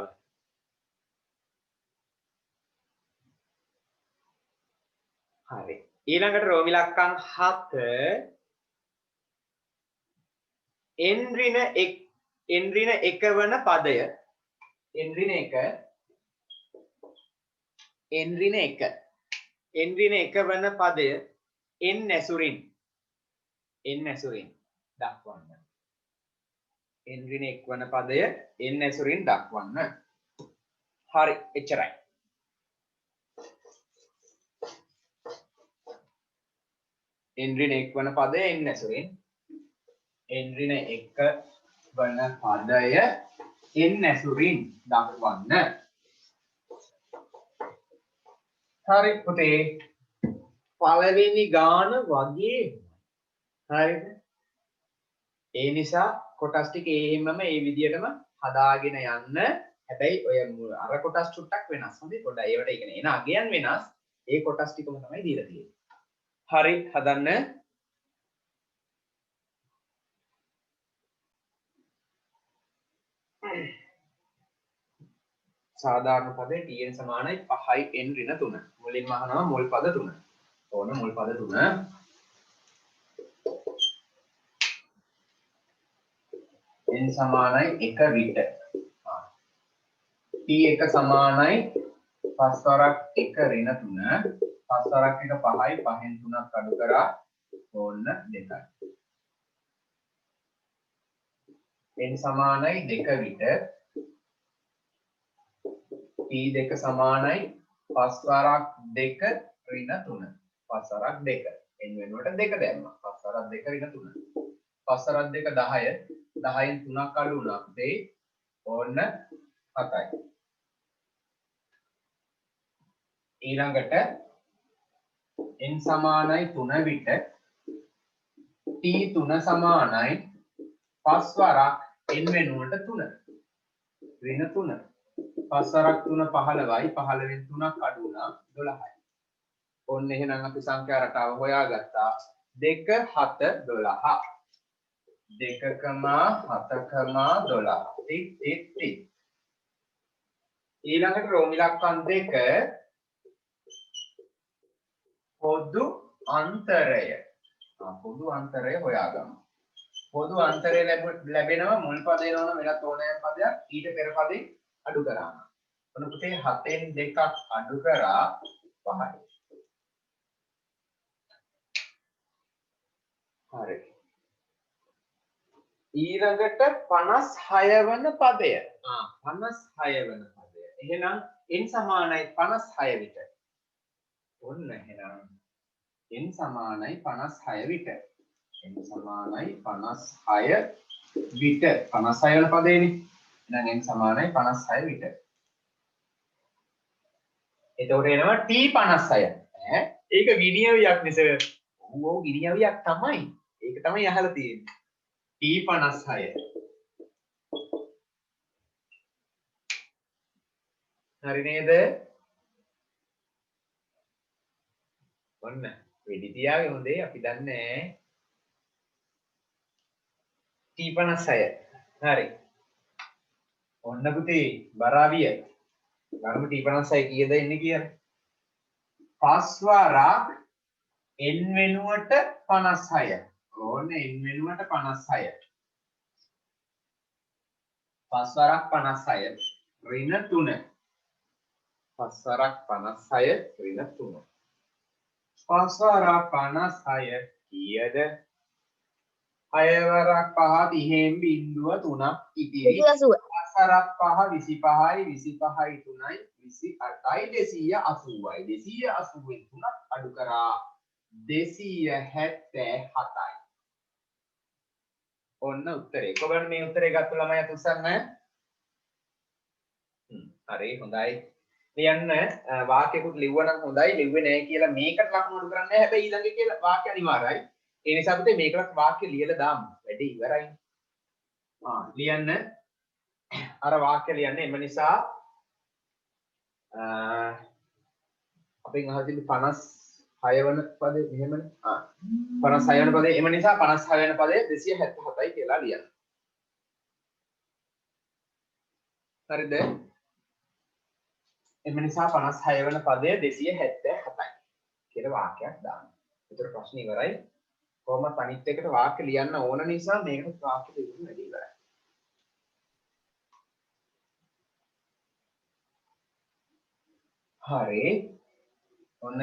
Speaker 1: හරි ඊළඟට රෝමි ලක්කම් 7 n ඍණ 1 වන පදය n ඍණ 1 වන පදය n ඇසුරින් දක්වන්න n ඍණ 1 වන පදය n ඇසුරින් දක්වන්න හරි එච්චරයි n ඍණ 1 වන පදය n ඇසුරින් n ඍණ 1 වන පදය n ඇසුරින් දක්වන්න හරි පුතේ පළවෙනි ගාන වගේ හරිද ඒ නිසා කොටස් ටික එහෙමම ඒ විදිහටම හදාගෙන යන්න හැබැයි ඔය අර කොටස් චුට්ටක් වෙනස් හොඳේ පොඩ්ඩක් ඒවට ඒ කියන්නේ එන අගයන් වෙනස් ඒ කොටස් ටිකම තමයි දීලා තියෙන්නේ හරි හදන්න සාධාරණ පදේ tn සමානයි 5යි n ඍණ 3 මුලින්ම අහනවා මුල් පද 3 ඕන මුල් පද 3 n සමානයි 1 විට t1 සමානයි 5 වරක් 1 ඍණ 3 5 වරක් 1 5යි 5න් 3ක් අඩු කරා ඕන්න 2යි n සමානයි 2 විට t2 සමානයි 5 වරක් 2 ඍණ 3 5 වරක් 2 n වෙනුවට 2 දැම්මා 5 වරක් 2 ඍණ 3 5 වරක් 2 10 10න් 3ක් අඩු වුණා පුතේ ඕන්න 7යි ඊළඟට n සමානයි 3 විට t3 සමානයි 5 වරක් n වෙනුවට 3 ඍණ 3. 5 වරක් 3 15යි 15 වෙන් 3ක් අඩු වුණා 12යි. ඔන්න එහෙනම් අපි සංඛ්‍යා රටාව හොයාගත්තා 2 7 12. 2, 7, 12. ටික්. ඊළඟට රෝම ඉලක්කම් 2 පොදු අන්තරය. පොදු අන්තරය හොයාගමු. පොදු අන්තරය ලැබෙනවා මුල් පදේ නෝන වෙනත් ඕනෑම පදයක් ඊට පෙර පදේ අඩු කරාම. ඔන්න පුතේ 7න් 2ක් අඩු කරා 5යි. හරි. ඊළඟට 56 වන පදය. 56 වන පදය. එහෙනම් n සමානයි 56 විට. ඔන්න එහෙනම් n සමානයි 56 විට. n සමානයි 56 විට. 56 වන පදේනේ. එහෙනම් n සමානයි 56 විට. එතකොට එනවා t 56. ඒක ගිනියවියක් නේ සර්. ඔව් ගිනියවියක් තමයි. ඒක තමයි අහලා තියෙන්නේ. t 56. හරි නේද? ඔන්න වෙඩි තියාගෙන හොඳේ අපි දන්නේ t 56. හරි. ඔන්න පුතේ බරාවිය. ගන්න t 56 කීයද ඉන්නේ කියලා. 5 වරක් n වෙනුවට 56. ඕන n වෙනුවට 56. 5 වරක් 56 ඍණ 3. 5 වරක් 56 ඍණ 3. 5 වරක් 56 කීයද? 6 වරක් 5 30න් බිංදුව 3ක් ඉතිරි. 5 වරක් 5 25යි 25යි 3යි 28යි 280යි. 280න් 3ක් අඩු කරා 277යි. ඔන්න උත්තරේ. කොහොමද මේ උත්තරේ ගත්ත ළමයි උත්සන්න? හරි හොඳයි. ලියන්න වාක්‍යකුත් ලිව්වනම් හොඳයි. ලිව්වේ නැහැ කියලා මේකට ලකුණු අඩු කරන්නේ නැහැ. හැබැයි ඊළඟ කියලා වාක්‍ය අනිවාර්යයි. ඒ නිසා පුතේ මේකට වාක්‍ය ලියලා දාමු. වැඩේ ඉවරයි. ලියන්න. අර වාක්‍ය ලියන්න. එම නිසා අපෙන් අහලා තියෙන්නේ 56 වන පදේ මෙහෙමනේ. 56 වන පදේ එම නිසා 56 වෙන පදේ 277යි කියලා ලියන්න. හරිද? එම නිසා 56 වන පදය 277යි කියලා වාක්‍යයක් දාන්න. ඒතර ප්‍රශ්න ඉවරයි. කොහොමද අනිත් එකට වාක්‍ය ලියන්න ඕන නිසා මේකට වාක්‍ය දෙන්න වැඩි ඉවරයි. හරි. ඔන්න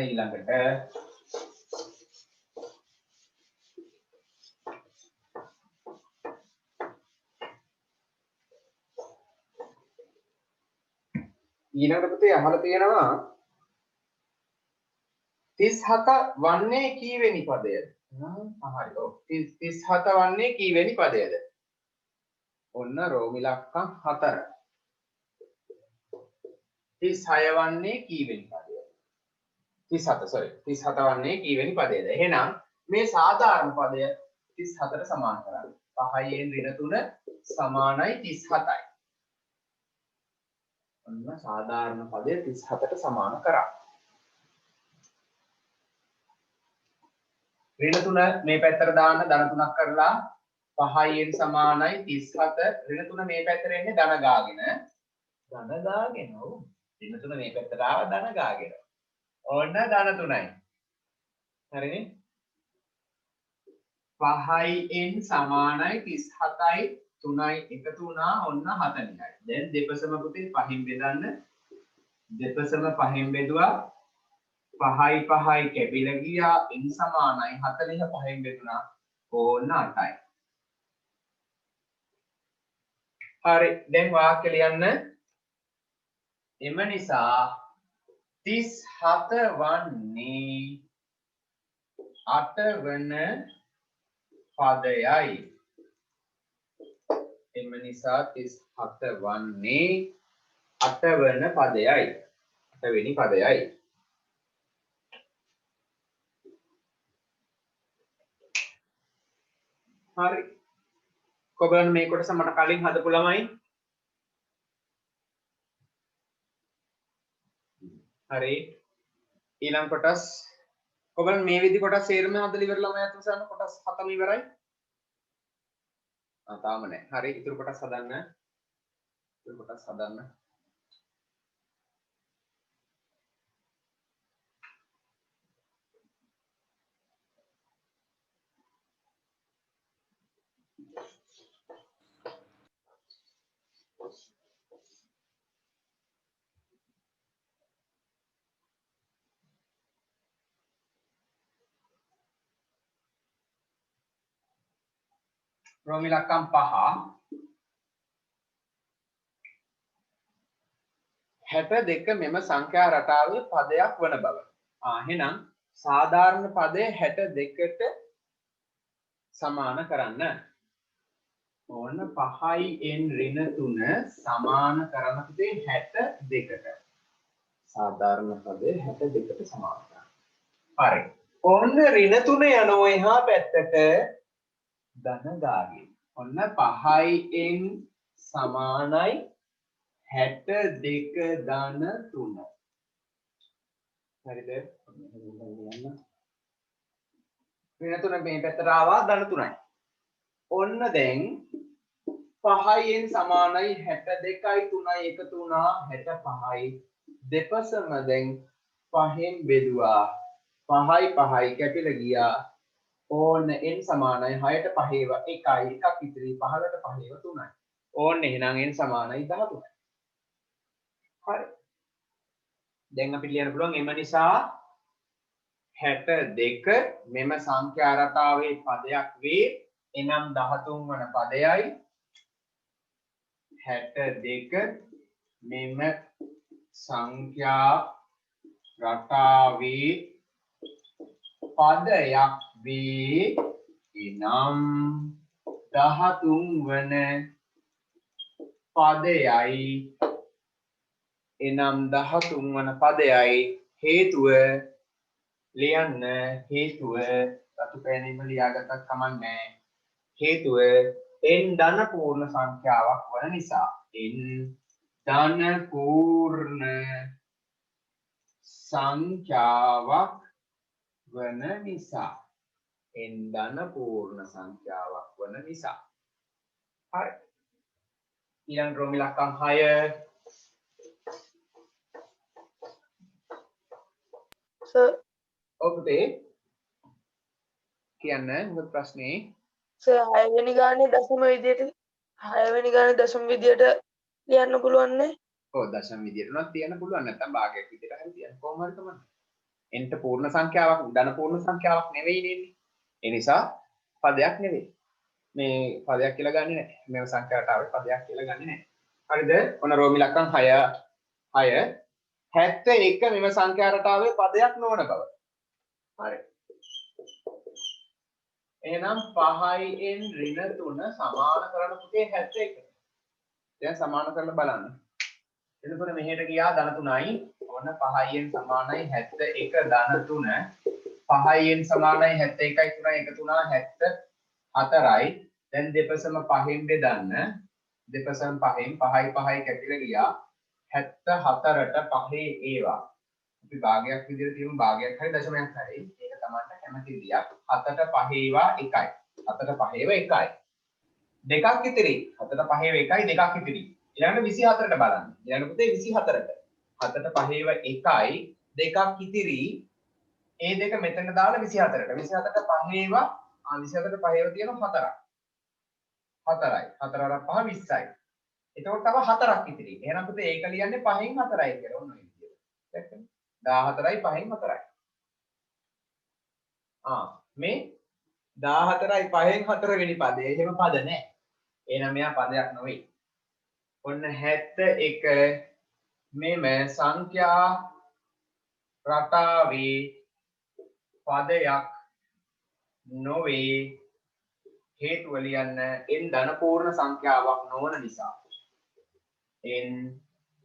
Speaker 1: ඊළඟට පුතේ අහලා තියෙනවා 37 වන්නේ කීවෙනි පදයද? හරි. ඔව් 37 වන්නේ කීවෙනි පදයද? ඔන්න රෝම ඉලක්කම් 4. 36 වන්නේ කීවෙනි පදයද? 37 වන්නේ කීවෙනි පදයද? එහෙනම් මේ සාධාරණ පදය 37ට සමාන කරන්න. 5න් ඍණ 3 සමානයි 37යි. ඔන්න සාධාරණ පදය 37ට සමාන කරා. ඍණ 3 මේ පැත්තට දාන්න ධන 3ක් කරලා 5න් සමානයි 37. ඍණ 3 මේ පැත්තට එන්නේ ධන ගාගෙන. ධන ගාගෙන. ඔව්. ඍණ 3 මේ පැත්තට ආව ධන ගාගෙන. ඔන්න ධන 3යි. හරිනේ? 5න් සමානයි 37යි 3යි එකතු වුණා ඔන්න 40යි. දැන් දෙපසම පුතේ 5න් බෙදන්න. දෙපසම 5න් බෙදුවා 5යි 5යි කැපිලා ගියා n සමානයි 40 5න් බෙදුණා ඕන්න 8යි. හරි දැන් වාක්‍ය ලියන්න. එම නිසා 37 වන්නේ 8 වන පදයයි. එම නිසා 37 වන්නේ 8 වන පදයයි. 8 වෙනි පදයයි. හරි. කොබන් මේ කොටස මට කලින් හදපු ළමයි හරි ඊළඟ කොටස් ඔයගොල්ලෝ මේ විදි කොටස් සේරම හදලා ඉවරලා මම අතසන්න කොටස් 7ම ඉවරයි තාම නැහැ හරි ඉතුරු කොටස් හදන්න රෝම ඉලක්කම් 5 62 මෙම සංඛ්‍යා රටාවේ පදයක් වන බව. එහෙනම් සාධාරණ පදය 62ට සමාන කරන්න. ඕන 5න් ඍණ 3 සමාන කරන පුතේ 62ට. සාධාරණ පදය 62ට සමාන කරන්න. හරි. ඕන්න ඍණ 3 යනවා එහා පැත්තට ධන ගාගෙන. ඔන්න 5න් සමානයි 62 ධන 3. හරිද? ඍණ 3 මේ පැත්තට ආවා ධන 3යි. ඔන්න දැන් 5න් සමානයි 62යි 3යි එකතු වුණා 65යි. දෙපසම දැන් 5න් බෙදුවා. 5යි 5යි කැපිලා ගියා. ඕන්න n සමානයි 6ට 5 1යි එකක් ඉතිරි 15ට 5 3යි. ඕන්න එහෙනම් n සමානයි 13යි. හරි. දැන් අපිට ලියන්න පුළුවන් එම නිසා 62 මෙම සංඛ්‍යා රටාවේ පදයක් වේ. එනම් 13 වන පදයයි 62 මෙම සංඛ්‍යා රටාවේ පදයක් වේ. එනම් 13 වන පදයයි හේතුව ලියන්න හේතුව රතු පෑනෙම ලියාගත්තත් කමක් නැහැ. හේතුව n ධන පූර්ණ සංඛ්‍යාවක් වන නිසා. n ධන පූර්ණ සංඛ්‍යාවක් වන නිසා. n ධන පූර්ණ සංඛ්‍යාවක් වන නිසා. හරි. ඊළඟ රෝම ඉලක්කම් 6
Speaker 2: සර්
Speaker 1: ඔබේ කියන්න මොකද ප්‍රශ්නේ?
Speaker 2: සර් 6 වෙනි ගානේ දශම විදියට ලියන්න පුළුවන් නේ?
Speaker 1: ඔව් දශම විදියට උනත් තියන්න පුළුවන් නැත්නම් භාගයක් විදියට හරි තියන්න කොහොම හරි තමයි. nට පූර්ණ සංඛ්‍යාවක් ධන පූර්ණ සංඛ්‍යාවක් නෙවෙයි නෙන්නේ. ඒ නිසා පදයක් නෙවෙයි. මේ පදයක් කියලා ගන්නෙ නැහැ. මේ සංඛ්‍යා රටාවේ පදයක් කියලා ගන්නෙ නැහැ. හරිද? ඔන්න රෝම ඉලක්කම් 71 මෙම සංඛ්‍යා රටාවේ පදයක් නොවන බව. හරි. එහෙනම් 5න් ඍණ 3 සමාන කරන පුතේ 71. දැන් සමාන කරලා බලන්න. එතකොට මෙහෙට ගියා ධන 3යි. ඕන 5න් සමානයි 71 ධන 3. 5න් සමානයි 71යි 3යි එකතු වුණා 74යි. දැන් දෙපසම 5න් බෙදන්න. දෙපසම 5න් 5යි 5යි කැපිලා ගියා 74ට 5 ඒවා. අපි භාගයක් විදිහට තියමු භාගයක් හරි දශමයක් හරි. ඒක තමයි කැමති විදියක්. 7ට 5 ඒවා 1යි. 7ට 5 ඒවා 1යි. දෙකක් ඉතිරි. 7ට 5 ඒවා 1යි දෙකක් ඉතිරි. ඊළඟට 24ට බලන්න. ඊළඟ පුතේ 24ට. 7ට 5 ඒවා 1යි දෙකක් ඉතිරි. ඒ දෙක මෙතන දාලා 24ට. 24ට 5 ඒවා 24ට 5 ඒවා තියෙනවා 4ක්. 4යි. 4 වරක් 5 20යි. එතකොට තව 4ක් ඉතිරි. එහෙනම් පුතේ ඒක ලියන්නේ 5න් 4යි කියලා. ඔන්න ඔය විදියට. දැක්කද? 14යි 5න් 4යි. මේ 14යි 5න් 4 වෙනි පදේ. එහෙම පද නැහැ. එහෙනම් මෙයා පදයක් නෙවෙයි. ඔන්න 71 මෙම සංඛ්‍යා රටාවේ පදයක් නොවේ. හේතුව ලියන්න n ධන පූර්ණ සංඛ්‍යාවක් නොවන නිසා. n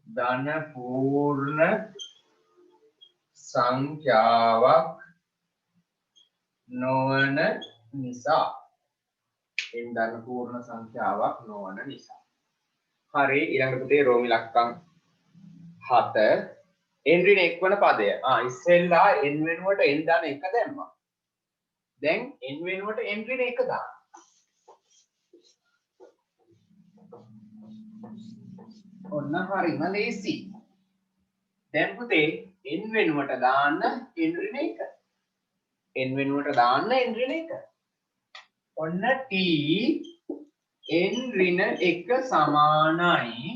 Speaker 1: ධන පූර්ණ සංඛ්‍යාවක් නොවන නිසා. n ධන පූර්ණ සංඛ්‍යාවක් නොවන නිසා. හරි ඊළඟ පුතේ රෝම ඉලක්කම් 7 n ඍණ එක් වන පදය. ඉස්සෙල්ලා n වෙනුවට n දාන එක දැම්මා. දැන් n වෙනුවට n ඍණ එක දාන්න. ඔන්න හරිම ලේසි. දැන් පුතේ n වෙනුවට දාන්න n ඍණ එක. n වෙනුවට දාන්න n ඍණ එක. ඔන්න t n ඍණ 1 සමානයි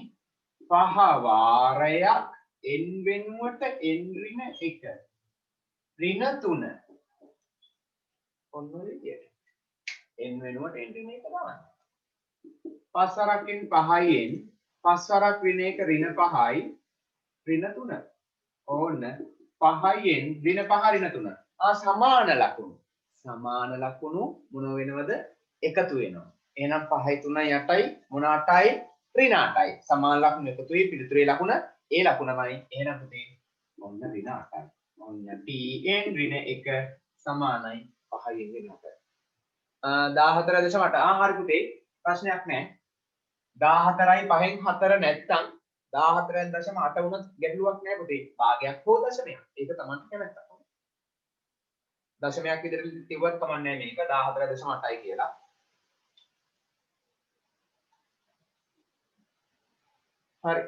Speaker 1: 5 වාරයක් n වෙනුවට n ඍණ 1 ඍණ 3. ඔන්න ඔය විදියට n වෙනුවට n ඍණ 1 දාන්න. 5 වරකින් 5න් 5 වරක් ඍණ 1 ඍණ 5යි ඍණ 3. ඕන්න 5න් ඍණ 5 ඍණ 3. සමාන ලකුණු. සමාන ලකුණු මොන වෙනවද? එකතු වෙනවා. එහෙනම් 5යි 3යි 8යි මොන 8යි? ඍණ 8යි. සමාන ලකුණු එකතු වෙයි පිළිතුරේ ලකුණ ඒ ලකුණමයි. එහෙනම් පුතේ ඔන්න ඍණ 8යි. ඔන්න tn ඍණ 1 සමානයි 5යි ඍණ 8යි. 14.8. හරි පුතේ ප්‍රශ්නයක් නැහැ. 14යි 5න් 4 නැත්තම් 14.8 වුණත් ගැටලුවක් නැහැ පුතේ. භාගයක් හෝ දශමයක්. ඒක Tamanට කැමැත්ත. දශමයක් විදිහට තිබුවත් කමන්නේ මේක 14.8යි කියලා. හරි.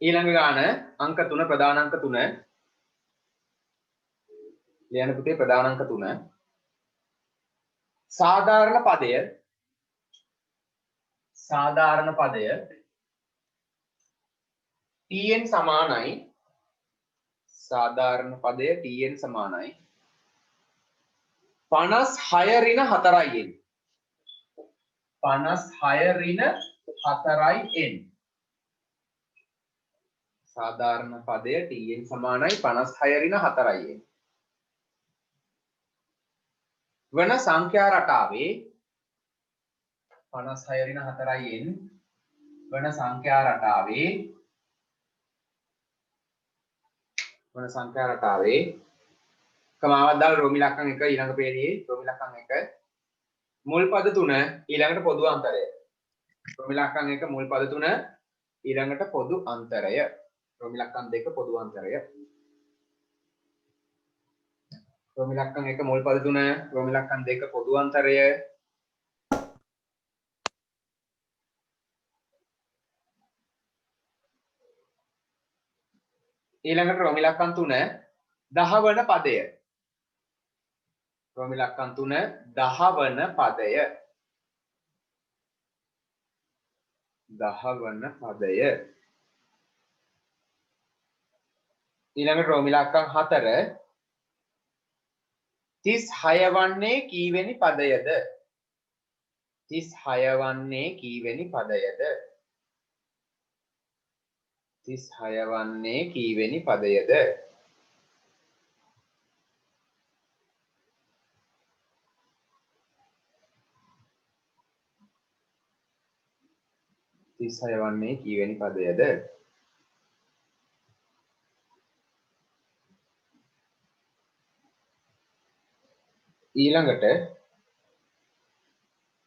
Speaker 1: ඊළඟ ගාන අංක 3 ප්‍රධාන අංක 3. ලියන්න පුතේ ප්‍රධාන අංක 3. සාධාරණ පදය tn සමානයි සාධාරණ පදය tn සමානයි 56 ඍණ 4යි n. 56 ඍණ 4යි n. සාධාරණ පදය tn සමානයි 56 ඍණ 4යි n. වන සංඛ්‍යා රටාවේ 56 ඍණ 4යි n වන සංඛ්‍යා රටාවේ කමාවක් දාලා රෝමි ලක්ෂණ 1 ඊළඟ පේළියේ රෝමි ලක්ෂණ 1 මුල් පද 3 ඊළඟට පොදු අන්තරය. රෝමි ලක්ෂණ 1 මුල් පද 3 ඊළඟට පොදු අන්තරය. රෝමි ලක්ෂණ 2 පොදු අන්තරය. රෝමි ලක්ෂණ 1 මුල් පද 3 රෝමි ලක්ෂණ 2 පොදු අන්තරය. ඊළඟට රෝමි ලක්ෂණ 3 10 වන පදය. රෝමි ලක්ෂණ 3 10 වන පදය. 10 වන පදය. ඊළඟට රෝමි ලක්ෂණ 4 36 වන්නේ කීවෙනි පදයද? 36 වන්නේ කීවෙනි පදයද? 36 වන්නේ කීවෙනි පදයද? වන්නේ කීවෙනි පදයද? ඊළඟට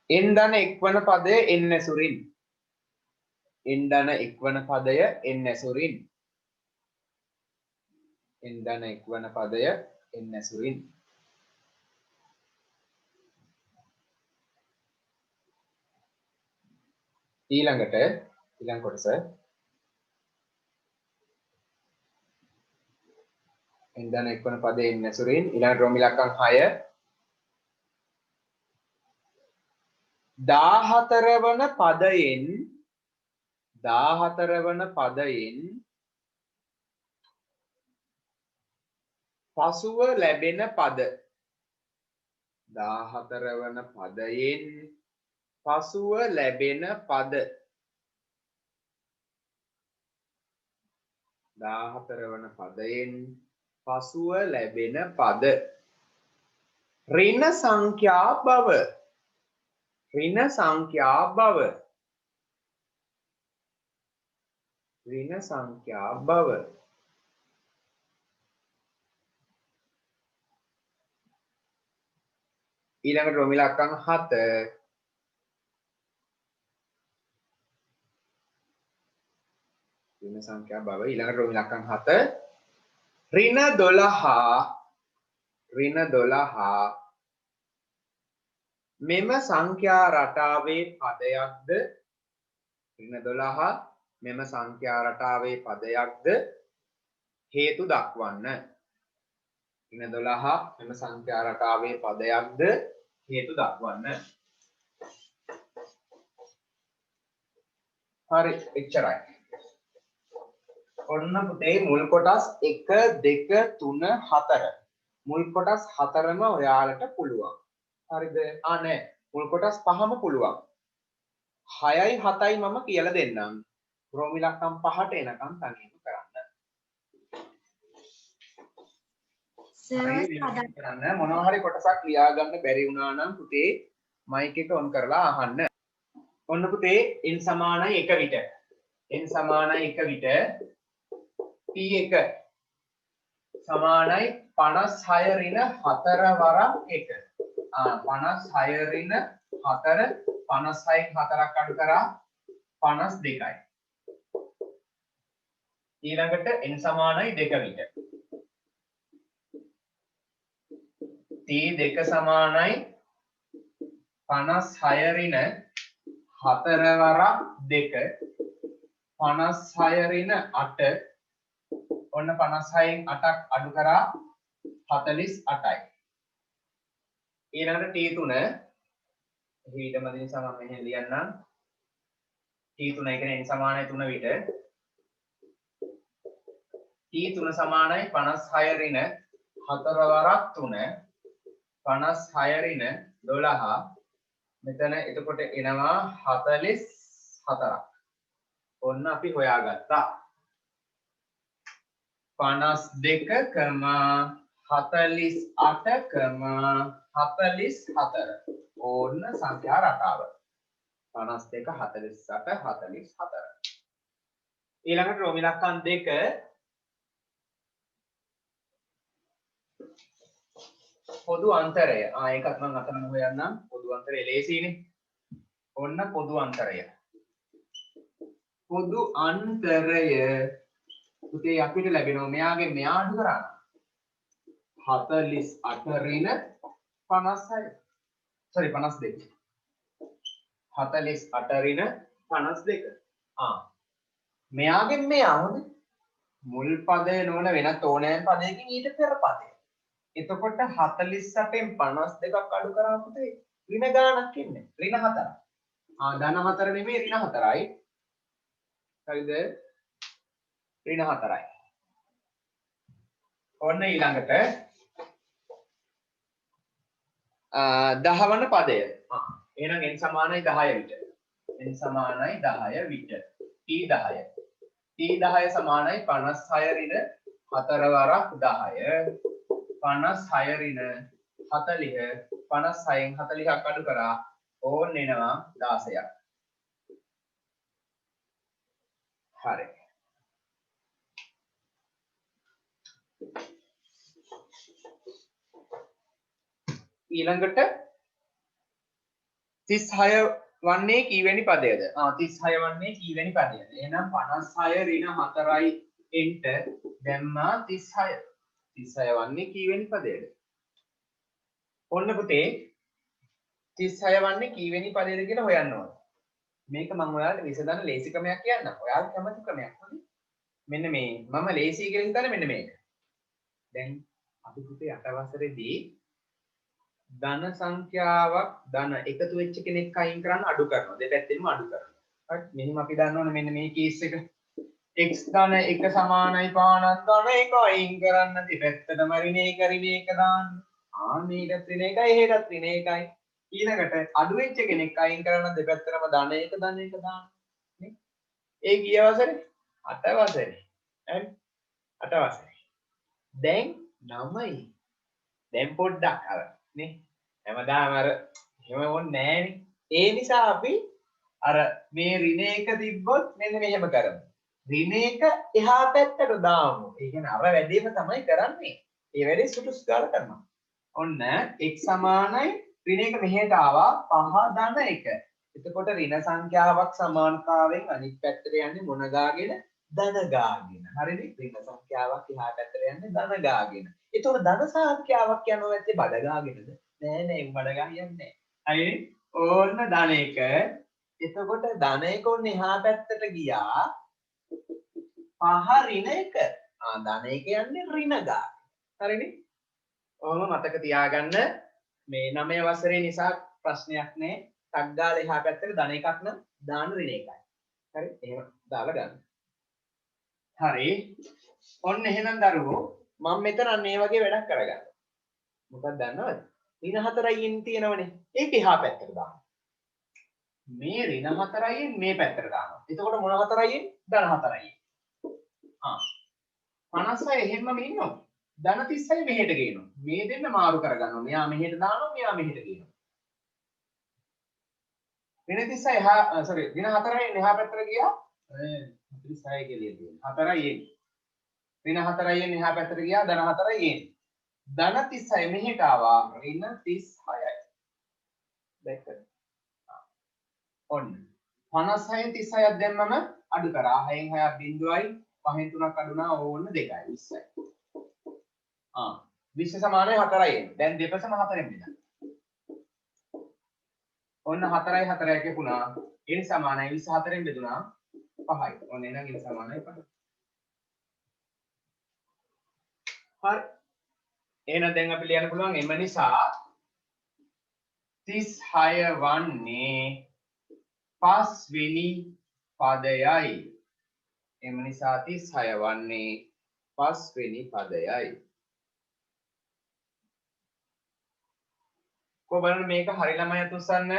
Speaker 1: n ධන එක්වන පදය n ඇසුරින්. n ධන එක්වන පදය n ඇසුරින්. n ධන එක්වන පදය n ඇසුරින්. ඊළඟට ඊළඟ කොටස n ධන එක්වන පදය n ඇසුරින්. ඊළඟ රෝමි ලක්ෂණ 6 14 වන පදයෙන් 14 වන පදයෙන් පසුව ලැබෙන පද. 14 වන පදයෙන් පසුව ලැබෙන පද. 14 වන පදයෙන් පසුව ලැබෙන පද. ඍණ සංඛ්‍යා බව. ඍණ සංඛ්‍යා බව. ඍණ සංඛ්‍යා බව. ඊළඟට රෝමි ලක්ෂණ 7 ඍණ සංඛ්‍යා බව. ඊළඟට රෝමි ලක්ෂණ 7 ඍණ 12 මෙම සංඛ්‍යා රටාවේ පදයක්ද ඍණ 12 මෙම සංඛ්‍යා රටාවේ පදයක්ද හේතු දක්වන්න. ඍණ 12 මෙම සංඛ්‍යා රටාවේ පදයක්ද හේතු දක්වන්න. හරි එච්චරයි. ඔන්න පුතේ මුල් කොටස් 1 2 3 4 මුල් කොටස් 4ම ඔයාලට පුළුවන්. හරිද? නෑ මුල් කොටස් 5ම පුළුවන්. 6යි 7යි මම කියලා දෙන්නම්. රෝම ඉලක්කම් 5ට එනකම් තනියම කරන්න. කරන්න මොනවා හරි කොටසක් ලියා ගන්න බැරි වුණා නම් පුතේ මයික් එක ඔන් කරලා අහන්න. ඔන්න පුතේ n සමානයි 1 විට. n සමානයි 1 විට p1 සමානයි 56 ඍණ 4 වරක් 1. 56 ඍණ 4 56න් 4ක් අඩු කරා 52යි. ඊළඟට n සමානයි 2 විට. t2 සමානයි 56 ඍණ 4 වරක් 2 56 ඍණ 8 ඔන්න 56න් 8ක් අඩු කරා 48යි. ඊළඟට t3 ඊටම දෙන සමම මෙහෙම ලියන්නම්. t3 කියන්නේ n සමානයි 3 විට t3 සමානයි 56 ඍණ 4 වරක් 3 56 ඍණ 12 මෙතන එතකොට එනවා 44ක්. ඔන්න අපි හොයාගත්තා. 52,48,44 ඕන්න සංඛ්‍යා රටාව. 52 48 44. ඊළඟට රෝම ඉලක්කම් 2 පොදු අන්තරය. ඒකත් මම අතනම හොයන්නම්. පොදු අන්තරය ලේසියිනේ. ඔන්න පොදු අන්තරය. පොදු අන්තරය පුතේ අපිට ලැබෙනවා මෙයාගේ මෙයා අඩු කරා 48 ඍණ 56. sorry 52. 48 ඍණ 52. මෙයාගෙන් මෙයා හොඳ මුල් පදය නොවන වෙනත් ඕනෑම පදයකින් ඊට පෙර පදය. එතකොට 48න් 52ක් අඩු කරා පුතේ ඍණ ගාණක් එන්නේ. ඍණ 4. ධන 4 නෙමෙයි ඍණ 4යි. හරිද? ඍණ 4යි. ඔන්න ඊළඟට 10 වන පදය. එහෙනම් n සමානයි 10 විට. n සමානයි 10 විට. t10. t10 සමානයි 56 ඍණ 4 වරක් 10. 56 ඍණ 40 56න් 40ක් අඩු කරා ඕන්න එනවා 16ක්. හරි. ඊළඟට 36 වන්නේ කීවැනි පදයද? 36 වන්නේ කීවැනි පදයද? එහෙනම් 56 ඍණ 4යි න්ට දැම්මා 36. 36 වන්නේ කීවැනි පදයද? ඔන්න පුතේ 36 වන්නේ කීවැනි පදයද කියලා හොයන්න ඕන. මේක මම ඔයාලට විසඳන ලේසි ක්‍රමයක් කියන්නම්. ඔයාලට කැමති ක්‍රමයක් හරි. මෙන්න මේ මම ලේසි කියලා හිතන්නේ මෙන්න මේක. දැන් අපි පුතේ 8 වසරේදී ධන සංඛ්‍යාවක් ධන එකතු වෙච්ච කෙනෙක් අයින් කරන්න අඩු කරනවා. දෙපැත්තෙන්ම අඩු කරනවා. හරි. මෙහිම අපි දන්නවනේ මෙන්න මේ කේස් එක. x ධන 1 සමානයි පානක් ධන 1 අයින් කරන්න දෙපැත්තටම ඍණ 1 ඍණ 1 දාන්න. මේකත් ඍණ 1යි එහෙටත් ඍණ 1යි. ඊළඟට අඩු වෙච්ච කෙනෙක් අයින් කරන්න දෙපැත්තටම ධන 1 ධන 1 දාන්න. නේ? ඒ කී වසරේ? 8 වසරේ. හරි. 8 වසරේ. දැන් 9යි. දැන් පොඩ්ඩක් අර නේ හැමදාම අර එහෙම වොන්නේ නෑනේ. ඒ නිසා අපි අර මේ ඍණ 1 තිබ්බොත් මෙන්න මෙහෙම කරමු. ඍණ 1 එහා පැත්තට දාමු. ඒ කියන්නේ අර වැඩේම තමයි කරන්නේ. ඒ වැඩේ සුදුසු ගාලා කරනවා. ඔන්න x සමානයි ඍණ 1 මෙහෙට ආවා 5 ධන 1. එතකොට ඍණ සංඛ්‍යාවක් සමානතාවයෙන් අනිත් පැත්තට යන්නේ මොන ගාගෙන ධන ගාගෙන. හරිනේ? ඍණ සංඛ්‍යාවක් එහා පැත්තට යන්නේ ධන ගාගෙන. ඒතකොට ධන සංඛ්‍යාවක් යනවා ඇත්තේ බඩ ගාගෙනද? නෑ නෑ බඩ ගාගෙන නෑ. හරිනේ? ඕන්න ධන එක. එතකොට ධන එක ඔන්න එහා පැත්තට ගියා. පහ ඍණ එක. ධන එක යන්නේ ඍණ ගාගෙන. හරිනේ? ඔහොම මතක තියාගන්න. මේ 9 වසරේ නිසා ප්‍රශ්නයක් නෑ. ටක් ගාලා එහා පැත්තට ධන එකක් නම් දාන ඍණ එකයි. හරි? එහෙම දාලා ගන්න. හරි. ඔන්න එහෙනම් දරුවෝ මම මෙතන අන්න ඒ වගේ වැඩක් කරගන්නවා. මොකක්ද දන්නවද? ඍණ 4යින් තියෙනවනේ. ඒක එහා පැත්තට දාන්න. මේ ඍණ 4යින් මේ පැත්තට දානවා. එතකොට මොන 4යින්? ධන 4යින්. 56 එහෙමම ඉන්නවා. ධන 36 මෙහෙට ගේනවා. මේ දෙන්න මාරු කරගන්නවා. මෙයා මෙහෙට දානවා, මෙයා මෙහෙට ගේනවා. ඍණ 36 එහා sorry ඍණ 4යින් එහා පැත්තට ගියා. 46 කියලා තියෙනවා. 4යින්. ඍණ 4යින් එහා පැත්තට ගියා ධන 4යින්. ධන 36 මෙහෙට ආවා ඍණ 36යි. දැක්කද? ඔන්න 56න් 36ක් දැම්මම අඩු කරා 6න් 6ක් බිඳුවයි 5න් 3ක් අඩුනා ඕන්න 2යි 20යි. 20 සමානයි 4යි. දැන් දෙපසම 4ෙන් බෙදන්න. ඔන්න 4යි 4යි කියපුණා. n සමානයි 24න් බෙදුනා 5යි. ඔන්න එහෙනම් n සමානයි 5. හරි. එහෙනම් දැන් අපි ලියන්න පුළුවන් m නිසා 36 වන්නේ 5 වෙනි පදයයි. m නිසා 36 වන්නේ 5 වෙනි පදයයි. කො බලන්න මේක හරි ළමයි අතුස්සන්න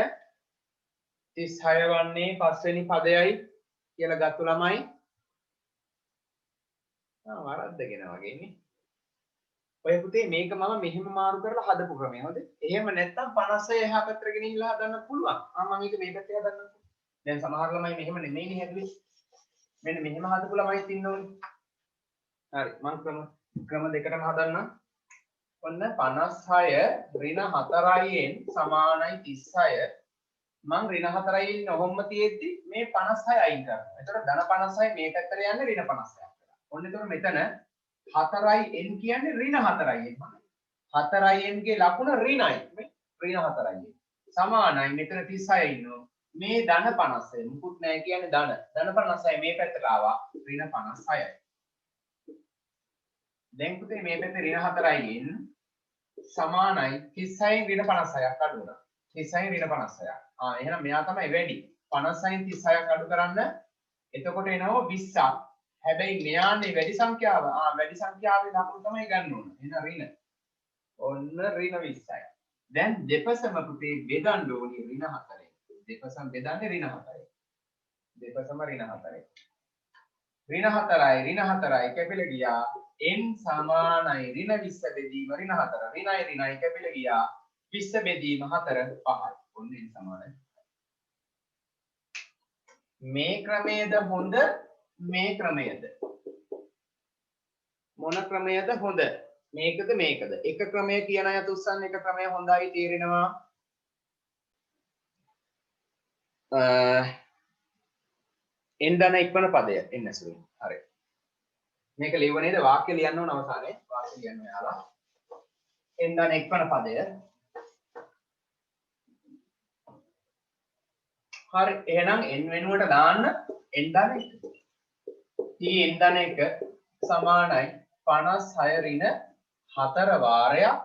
Speaker 1: 36 වන්නේ 5 වෙනි පදයයි කියලා ගත්තු ළමයි වරද්දගෙන වගේ නේ. ඔය පුතේ මේක මම මෙහෙම මාරු කරලා හදපු ක්‍රමය. හොඳ. එහෙම නැත්නම් 56 එහා පැත්තට ගෙනිහිල්ලා හදන්න පුළුවන්. මම මේක මේ පැත්තේ හදන්නම්කෝ. දැන් සමහර ළමයි මෙහෙම නෙමෙයිනේ හැදුවේ. මෙන්න මෙහෙම හදපු ළමයිත් ඉන්නෝනේ. හරි. මම ක්‍රම දෙකටම හදන්නම්. ඔන්න 56 ඍණ 4යින් සමානයි 36. මම ඍණ 4යින් ඔහොම තියෙද්දි මේ 56 අයින් කරනවා. එතකොට ධන 56 මේ පැත්තට යන්නේ ඍණ 56ක්. ඔන්න එතකොට මෙතන 4යින් කියන්නේ ඍණ 4යින්. 4යින් ගේ ලකුණ ඍණයි. මේ ඍණ 4යින්. සමානයි මෙතන 36 ඉන්නවා. මේ ධන 56 මුකුත් නැහැ කියන්නේ ධන. ධන 56 මේ පැත්තට ආවා ඍණ 56යි. දැන් පුතේ මේ පැත්තේ ඍණ 4යින් සමානයි 36න් ඍණ 56ක් අඩු වුණා. 36න් ඍණ 56ක්. එහෙනම් මෙයා තමයි වැඩි. 56න් 36ක් අඩු කරන්න එතකොට එනවා 20ක්. හැබැයි මෙයානේ වැඩි සංඛ්‍යාව. වැඩි සංඛ්‍යාවේ ලකුණු තමයි ගන්න ඕන. එහෙනම් ඍණ. ඔන්න ඍණ 20යි. දැන් දෙපසම පුතේ බෙදන්න ඕනේ ඍණ 4යි. දෙපසම බෙදන්නේ ඍණ 4යි. දෙපසම ඍණ 4යි. ඍණ 4යි ඍණ 4යි කැපිලා ගියා. n සමානයි ඍණ 20 බෙදීම ඍණ 4. ඍණයි ඍණයි කැපිලා ගියා. 20 බෙදීම 4 5යි. ඔන්න n සමානයි. මේ ක්‍රමයේද හොඳ මේ ක්‍රමයේද? මොන ක්‍රමයේද හොඳ? මේකද මේකද? එක ක්‍රමය කියන අය තුස්සන් එක ක්‍රමය හොඳයි තේරෙනවා. එන්දන ඉක්මන පදය එන්න සුළු. හරි. මේක ලියුව නේද? වාක්‍ය ලියන්න ඕන අවසානයේ. වාක්‍ය ලියන්න ඔයාලා. එන්දන ඉක්මන පදය. හරි. එහෙනම් n වෙනුවට දාන්න එන්දන 1. t එන්දන 1 සමානයි 56 ඍණ 4 වාරයක්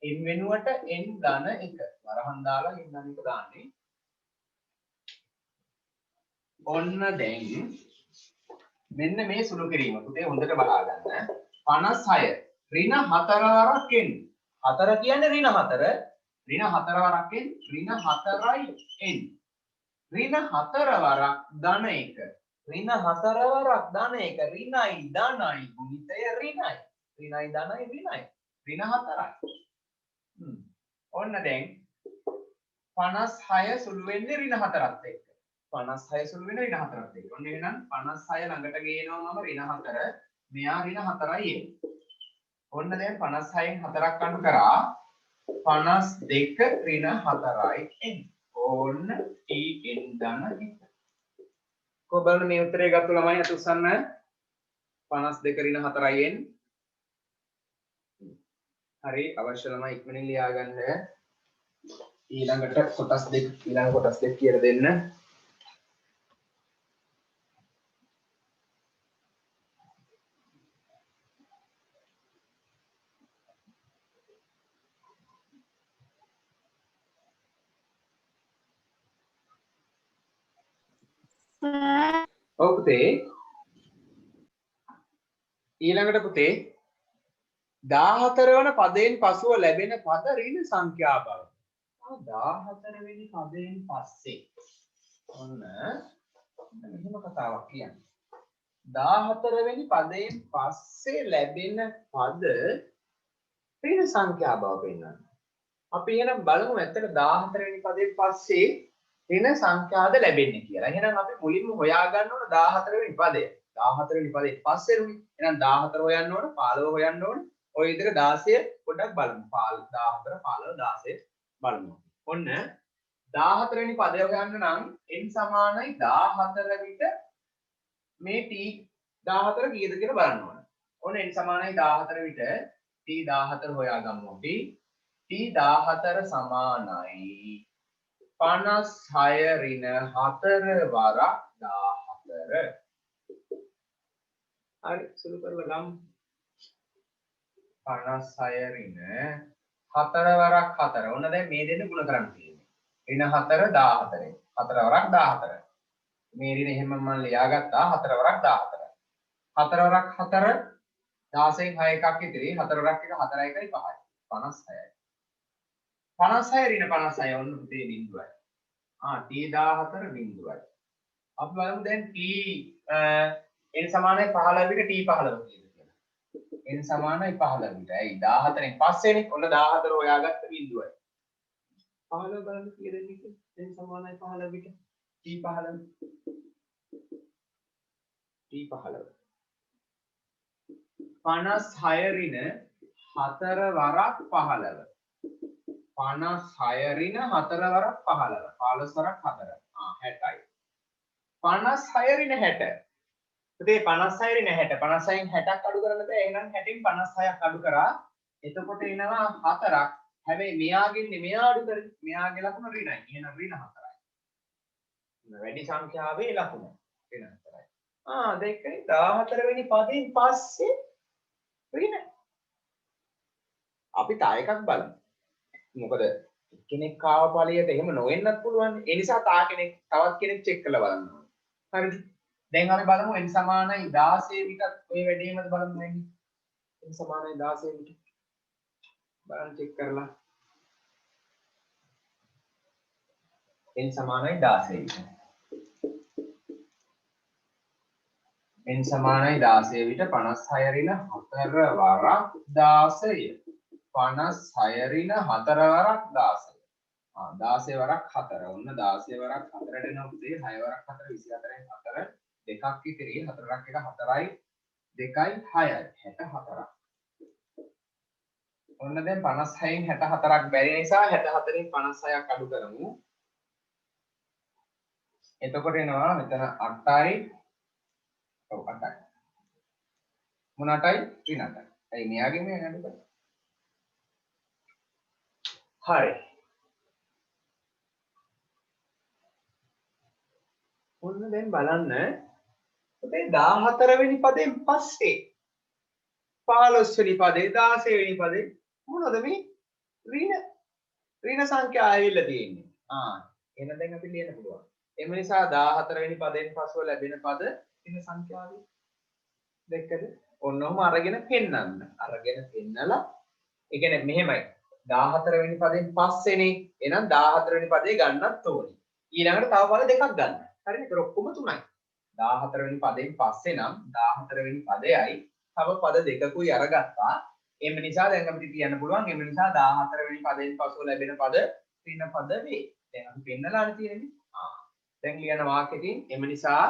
Speaker 1: n වෙනුවට n ධන 1. වරහන් දාලා n ධන 1 දාන්නේ. ඔන්න දැන් මෙන්න මේ සුළු කිරීම පුතේ හොඳට බලා ගන්න. 56 ඍණ 4 වරක් n. 4 කියන්නේ ඍණ 4. ඍණ 4 වරක් n ඍණ 4යි n. ඍණ 4 වරක් ධන 1. ඍණ 4 වරක් ධන 1. ඍණයි ධනයි ගුණිතය ඍණයි. ඍණයි ධනයි ඍණයි. ඍණ 4යි. ඔන්න දැන් 56 සුළු වෙන්නේ ඍණ 4ත් එක්ක. 56 සුළු වෙන ඍණ 4ත් එක්ක. ඔන්න එහෙනම් 56 ළඟට ගේනවා මම ඍණ 4. මෙයා ඍණ 4යි එන්නේ. ඔන්න දැන් 56න් 4ක් අඩු කරා 52 ඍණ 4යි එන්නේ. ඕන්න t n ධන 1. කො බලන්න මේ උත්තරේ ගත්ත ළමයි අත උස්සන්න. 52 ඍණ 4යින් හරි අවශ්‍ය ළමයි ඉක්මනින් ලියා ගන්න. ඊළඟට කොටස් දෙක කියලා දෙන්න. ඔව් පුතේ. ඊළඟට පුතේ 14 වන පදයෙන් පසුව ලැබෙන පද ඍණ සංඛ්‍යා බව. 14 වෙනි පදයෙන් පස්සේ ඔන්න මෙහෙම කතාවක් කියන්නේ. 14 වෙනි පදයෙන් පස්සේ ලැබෙන පද ඍණ සංඛ්‍යා බව පෙන්වනවා. අපි එහෙනම් බලමු ඇත්තට 14 වෙනි පදයෙන් පස්සේ ඍණ සංඛ්‍යාද ලැබෙන්නේ කියලා. එහෙනම් අපි මුලින්ම හොයාගන්න ඕන 14 වෙනි පදය. 14 වෙනි පදයෙන් පස්සේ රුයි. එහෙනම් 14 හොයන්න ඕන, 15 හොයන්න ඕන. ඔය විදිහට 16 පොඩ්ඩක් බලමු. 14 15 16 බලමු. ඔන්න 14 වෙනි පදය හොයන්න නම් n සමානයි 14 විට මේ t 14 කීයද කියලා බලන්න ඕන. ඔන්න n සමානයි 14 විට t 14 හොයාගමු අපි. t 14 සමානයි 56 ඍණ 4 වරක් 14. හරි සුළු කරලා ගමු. 56 ඍණ 4 වරක් 4. ඔන්න දැන් මේ දෙන්න ගුණ කරන්න තියෙන්නේ. ඍණ 4 14. 4 වරක් 14. මේ ඍණ එහෙම මම ලියාගත්තා 4 වරක් 14. 4 වරක් 4 16න් 6 එකක් ඉතිරි. 4 වරක් එක 4 1යි 5යි. 56යි. 56 ඍණ 56 ඔන්න පුතේ බිඳුවයි. t 14 බිඳුවයි. අපි බලමු දැන් t n සමානයි 15 විට t 15 කීයද කියලා. n සමානයි 15 විට. ඇයි 14න් පස්සේනේ. ඔන්න 14 හොයාගත්ත බිඳුවයි. 15 බලන්න කීයද කියන්නේ? n සමානයි 15 විට t 15. t 15. 56 ඍණ 4 වරක් 15. 56 ඍණ 4 වරක් 15. 15 වරක් 4. 60යි. 56 ඍණ 60. පුතේ 56 ඍණ 60. 56න් 60ක් අඩු කරන්න බෑ. එහෙනම් 60න් 56ක් අඩු කරා. එතකොට එනවා 4ක්. හැබැයි මෙයාගෙන් මෙයා අඩු කරේ. මෙයාගේ ලකුණ ඍණයි. එහෙනම් ඍණ 4යි. වැඩි සංඛ්‍යාවේ ලකුණ ඍණ 4යි. දෙකයි 14 වෙනි පදයෙන් පස්සේ ඍණ. අපි තා එකක් බලමු. මොකද කෙනෙක් කාව ඵලයට එහෙම නොවෙන්නත් පුළුවන්. ඒ නිසා තා කෙනෙක් තවත් කෙනෙක් චෙක් කරලා බලන්න ඕනේ. හරිද? දැන් අපි බලමු n සමානයි 16 විතර ඔය වැඩේමද බලමු දැන්. n සමානයි 16 විතර. බලන්න චෙක් කරලා. n සමානයි 16 විතර. n සමානයි 16 විතර 56 ඍණ 4 වරක් 16. 56 ඍණ 4 වරක් 16. 16 වරක් 4. ඔන්න 16 වරක් 4ට එනවා පුතේ. 6 වරක් 4 24න් 4 දෙකක් ඉතිරි. 4ක් එක 4යි 2යි 6යි 64ක්. ඔන්න දැන් 56න් 64ක් බැරි නිසා 64න් 56ක් අඩු කරමු. එතකොට එනවා මෙතන 8යි. ඔව් 8යි. මොන 8යි? ඍණ 8යි. එයි මෙයාගේ මේ අඩු කරමු. හරි. ඔන්න දැන් බලන්න පුතේ 14 වෙනි පදයෙන් පස්සේ 15 වෙනි පදේ 16 වෙනි පදේ මොනවද මේ ඍණ සංඛ්‍යා ඇවිල්ලා තියෙන්නේ. එහෙනම් දැන් අපි ලියන්න පුළුවන්. එම නිසා 14 වෙනි පදයෙන් පසුව ලැබෙන පද ඍණ සංඛ්‍යාවේ දෙකද ඔන්නෝම අරගෙන පෙන්නන්න. අරගෙන පෙන්නලා ඒ කියන්නේ මෙහෙමයි 14 වෙනි පදයෙන් පස්සේනේ. එහෙනම් 14 වෙනි පදේ ගන්නත් ඕනේ. ඊළඟට තව පද දෙකක් ගන්න. හරිනේ? ඒක ඔක්කොම 3යි. 14 වෙනි පදයෙන් පස්සේ නම් 14 වෙනි පදයයි තව පද දෙකකුයි අරගත්තා. එම නිසා දැන් අපිට කියන්න පුළුවන් එම නිසා 14 වෙනි පදයෙන් පසුව ලැබෙන පද ඍණ පද වේ. දැන් අපි පෙන්නලානේ තියෙන්නේ. දැන් ලියන වාක්‍යයෙන් එම නිසා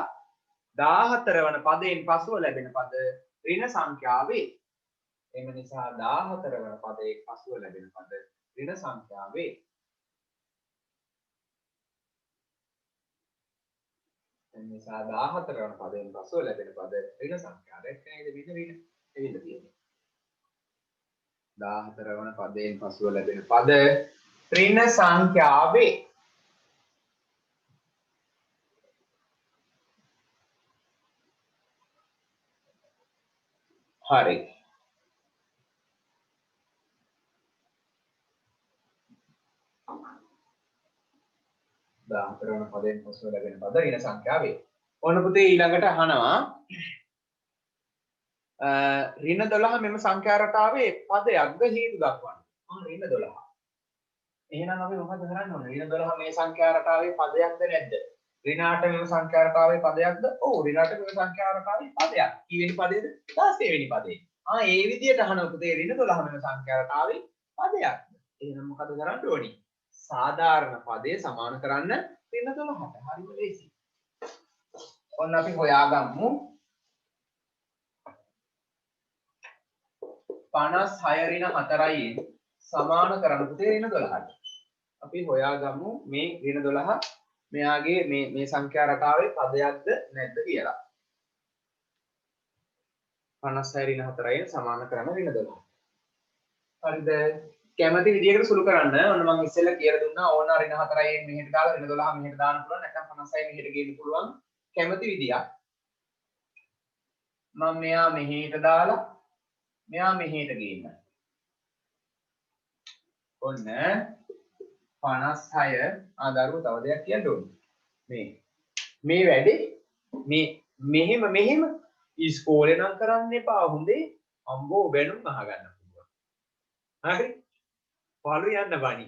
Speaker 1: 14 වන පදයෙන් පසුව ලැබෙන පද ඍණ සංඛ්‍යා වේ. එම නිසා 14 වන පදයෙන් පසුව ලැබෙන පද ඍණ සංඛ්‍යා වේ. නිසා 14 වන පදයෙන් පසුව ලැබෙන පද ඍණ සංඛ්‍යාවක් නේද මෙන්න එවිල තියෙන්නේ 14 වන පදයෙන් පසුව ලැබෙන පද ඍණ සංඛ්‍යාවේ හරි 14 වන පදයෙන් පසුව ලැබෙන පද ඍණ සංඛ්‍යාවේ ඕන පුතේ ඊළඟට අහනවා ඍණ 12 මෙම සංඛ්‍යා රටාවේ පදයක්ද හේතු දක්වන්න. ඍණ 12. එහෙනම් අපි මොකද කරන්න ඕනේ? ඍණ 12 මේ සංඛ්‍යා රටාවේ පදයක්ද නැද්ද? ඍණ 8 මෙම සංඛ්‍යා රටාවේ පදයක්ද? ඔව් ඍණ 8 මෙම සංඛ්‍යා රටාවේ පදයක්. කීවෙනි පදයේද? 16 වෙනි පදේ. ඒ විදිහට අහනවා පුතේ ඍණ 12 මෙම සංඛ්‍යා රටාවේ පදයක්ද? එහෙනම් මොකද කරන්න ඕනේ? සාධාරණ පදේ සමාන කරන්න ඍණ 12ට. හරිම ලේසි. ඔන්න අපි හොයාගමු 56 ඍණ 4යි සමාන කරන්න පුතේ ඍණ 12ට. අපි හොයාගමු මේ ඍණ 12 මෙයාගේ මේ සංඛ්‍යා රටාවේ පදයක්ද නැද්ද කියලා. 56 ඍණ 4යි සමාන කරන්න ඍණ 12. හරිද? කැමති විදිහකට සුළු කරන්න. ඔන්න මම ඉස්සෙල්ලා කියලා දුන්නා ඕන ඍණ 4යි මෙහෙට දාලා ඍණ 12 මෙහෙට දාන්න පුළුවන්. නැත්නම් 56 මෙහෙට ගේන්න පුළුවන්. කැමති විදියක්. මම මෙයා මෙහෙට දාලා මෙයා මෙහෙට ගේන්න. ඔන්න 56 දරුවෝ තව දෙයක් කියන්න ඕනේ. මේ වැඩේ මෙහෙම ඉස්කෝලේ නම් කරන්න එපා හොඳේ. අම්බෝ බැනුම් අහගන්න පුළුවන්. හරි? පාළු යන්න බණි.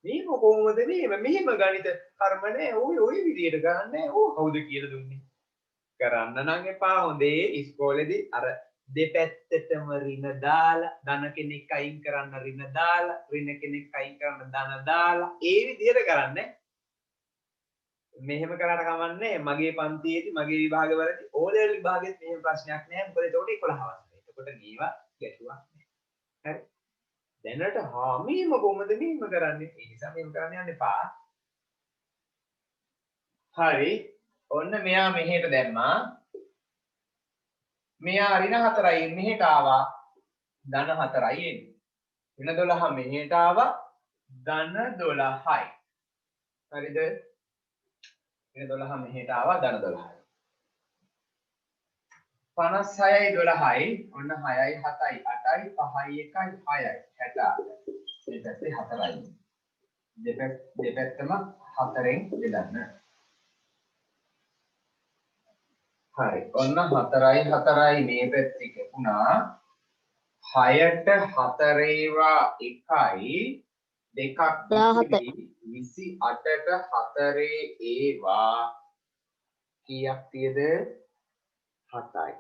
Speaker 1: මේක කොහොමද මෙහෙම ගණිත කර්ම නැහැ. ওই විදියට ගන්නෑ. කවුද කියලා දුන්නේ? කරන්න නම් එපා හොඳේ. ඉස්කෝලේදී අර දෙපැත්තටම ඍණ දාලා ධන කෙනෙක් අයින් කරන්න ඍණ දාලා ඍණ කෙනෙක් අයින් කරන්න ධන දාලා ඒ විදිහට කරන්නේ මෙහෙම කරාට කමන්නේ මගේ පන්තියේදී මගේ විභාගවලදී ඕලෙවල් විභාගෙත් මෙහෙම ප්‍රශ්නයක් නැහැ මොකද ඒකට 11 වස්නේ එතකොට මේවා ගැටුවක් නැහැ හරි දැනට මෙහෙම කොහොමද මෙහෙම කරන්නේ ඒ නිසා මෙහෙම කරන්න යන්න එපා හරි ඔන්න මෙයා මෙහෙට දැම්මා මෙයා ඍණ 4යි මෙහෙට ආවා ධන 4යි එන්නේ. ඍණ 12 මෙහෙට ආවා ධන 12යි. හරිද? ඍණ 12 මෙහෙට ආවා ධන 12යි. 56යි 12යි ඔන්න 6යි 7යි 8යි 5යි 1යි 6යි 68. මේ පැත්තේ 4යි. දෙපැත්තම 4ෙන් බෙදන්න. හරි ඔන්න 4යි 4යි මේ පැත්තේ කැපුණා 6ට 4 ඒවා 1යි දෙකක් 28ට 4 ඒවා කීයක් තියද 7යි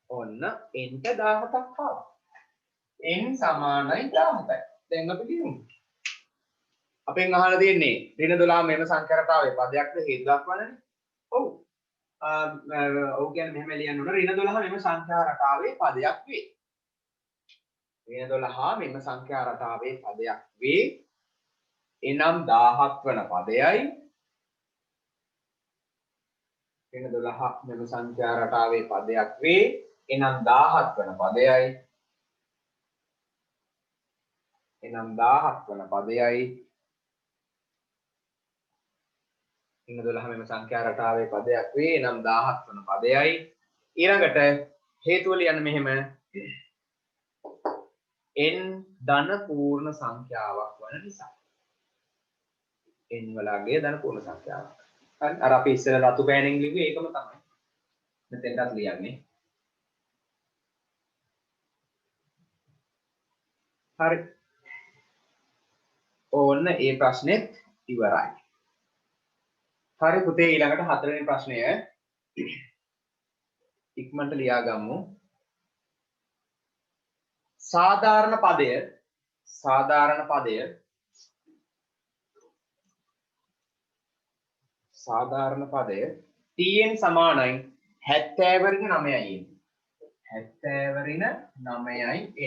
Speaker 1: ඔන්න n ට 17ක් ආවා n සමානයි 17යි දැන් අපි කියමු අපෙන් අහලා තියෙන්නේ ඍණ 12 මෙම සංඛ්‍යා රටාවේ පදයක්ද හේතු දක්වන්නනේ. ඔව්. ඔව් කියන්නේ මෙහෙම ලියන්න ඕන ඍණ 12 මෙම සංඛ්‍යා රටාවේ පදයක් වේ. ඍණ 12 මෙම සංඛ්‍යා රටාවේ පදයක් වේ. එනම් 17 වන පදයයි ඍණ 12 මෙම සංඛ්‍යා රටාවේ පදයක් වේ. එනම් 17 වන පදයයි එනම් 17 වන පදයයි ඍණ 12 මෙම සංඛ්‍යා රටාවේ පදයක් වේ නම් 17 වන පදයයි ඊළඟට හේතුව ලියන්න මෙහෙම n ධන පූර්ණ සංඛ්‍යාවක් වන නිසා n වලගේ ධන පූර්ණ සංඛ්‍යාවක් හරි අර අපි ඉස්සර රතු පෑනෙන් ලිව්වේ ඒකම තමයි මෙතෙන්ටත් ලියන්නේ හරි ඕන්න ඒ ප්‍රශ්නෙත් ඉවරයි හරි පුතේ ඊළඟට 4 වෙනි ප්‍රශ්නය ඉක්මනට ලියා ගමු සාධාරණ පදය tn සමානයි 70 ඍණ 9යි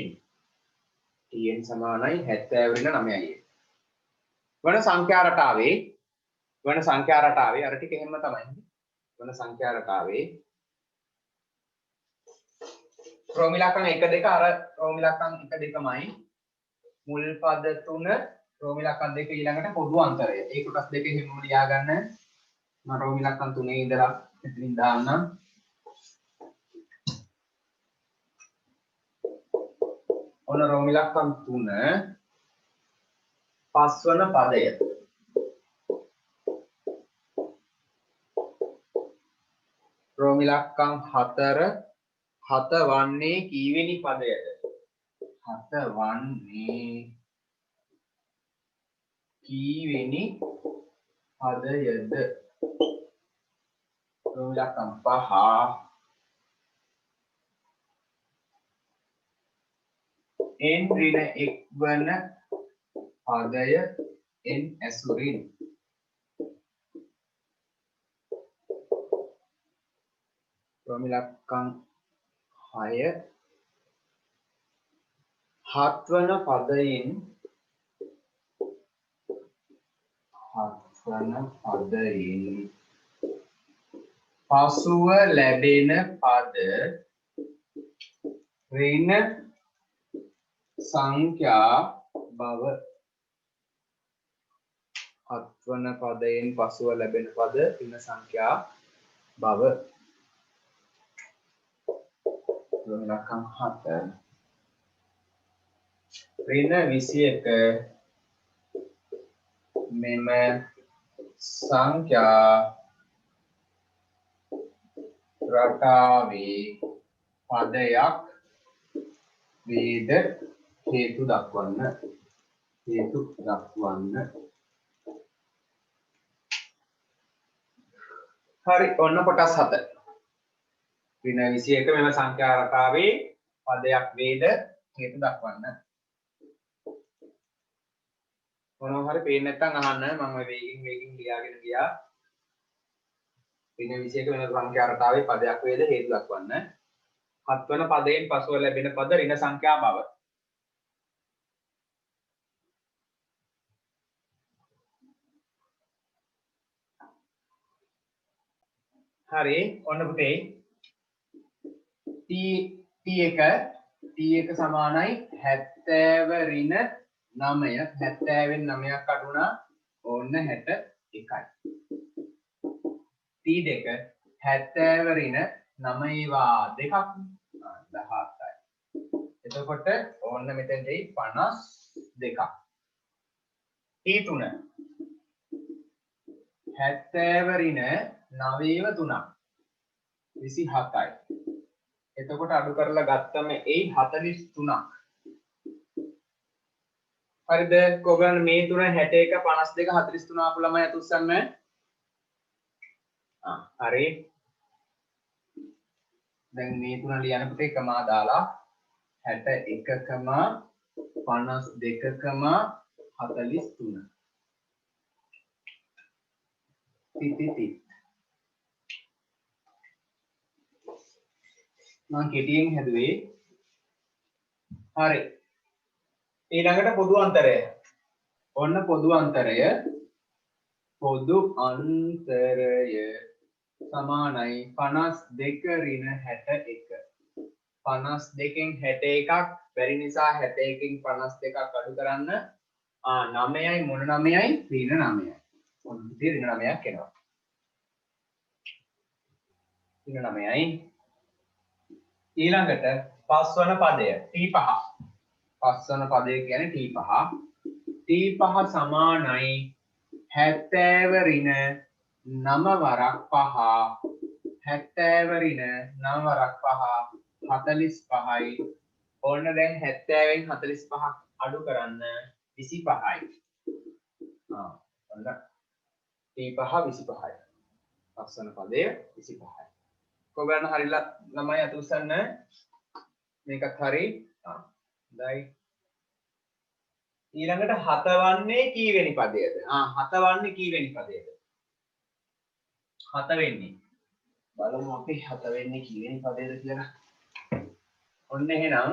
Speaker 1: n tn සමානයි 70 ඍණ 9යි වන සංඛ්‍යා රටාවේ වන සංඛ්‍යා රටාවේ අර ටික එහෙම තමයි. වන සංඛ්‍යා රටාවේ රෝම ඉලක්කම් 1 2 අර රෝම ඉලක්කම් 1 2මයි මුල් පද 3 රෝම ඉලක්කම් 2 ඊළඟට පොදු අන්තරය. ඒ කොටස් දෙක හිමම ලියා ගන්න. මම රෝම ඉලක්කම් 3 ඉඳලා එතනින් දාන්නම්. ඔන්න රෝම ඉලක්කම් 3 පස්වන පදය. රෝම ඉලක්කම් 4 7 වන්නේ කීවෙනි පදයද? 7 වන්නේ කීවෙනි පදයද? රෝම ඉලක්කම් 5 n ඍණ 1 වන පදය n ඇසුරින් රෝම ඉලක්කම් 6 7 වන පදයෙන් පසුව ලැබෙන පද ඍණ සංඛ්‍යා බව 7 වන පදයෙන් පසුව ලැබෙන පද ඍණ සංඛ්‍යා බව රෝම ඉලක්කම් 7 ඍණ 21 මෙම සංඛ්‍යා රටාවේ පදයක් වේද හේතු දක්වන්න. හරි ඔන්න කොටස් 7. ඍණ 21 මෙම සංඛ්‍යා රටාවේ පදයක් වේද හේතු දක්වන්න. මොනවා හරි පේන්නේ නැත්නම් අහන්න මම වේගින් ලියාගෙන ගියා. ඍණ 21 වෙන සංඛ්‍යා රටාවේ පදයක් වේද හේතු දක්වන්න. 7 වන පදයෙන් පසුව ලැබෙන පද ඍණ සංඛ්‍යා බව. හරි ඔන්න පුතේ t1 සමානයි 70 ඍණ 9 70 වෙන් 9ක් අඩු වුණා ඕන්න 61යි. t2 70 ඍණ 9 වා දෙකක් 17යි. එතකොට ඕන්න මෙතෙන්දී 52ක්. t3 70 ඍණ 9 ව 3ක් 27යි. එතකොට අඩු කරලා ගත්තම ඒ 43ක්. හරිද? කොගන් මේ තුන 61 52 43 ආපු ළමයි අත උස්සන්න. හරි. දැන් මේ තුන ලියන පුතේ කමා දාලා 61කම 52කම 43. තිති මම කෙටියෙන් හැදුවේ. හරි. ඊළඟට පොදු අන්තරය. ඔන්න පොදු අන්තරය සමානයි 52 ඍණ 61. 52කින් 61ක් බැරි නිසා 61කින් 52ක් අඩු කරන්න. 9යි මොන 9යි? ඍණ 9යි. ඔන්න ඉතින් ඍණ 9ක් එනවා. ඍණ 9යි. ඊළඟට පස්වන පදය t5. පස්වන පදය කියන්නේ t5. t5 සමානයි 70 ඍණ 9 වරක් 5 70 ඍණ 9 වරක් 5 45යි. ඕන්න දැන් 70න් 45ක් අඩු කරන්න 25යි. ඔන්න t5 25යි. පස්වන පදය 25යි. කොගන්න හරිලා ළමයි අත උස්සන්න. මේකත් හරි. හොඳයි. ඊළඟට 7 වන්නේ කීවෙනි පදයද? 7 වන්නේ කීවෙනි පදයද? 7 වෙන්නේ. බලමු අපි 7 වෙන්නේ කීවෙනි පදයද කියලා. ඔන්න එහෙනම්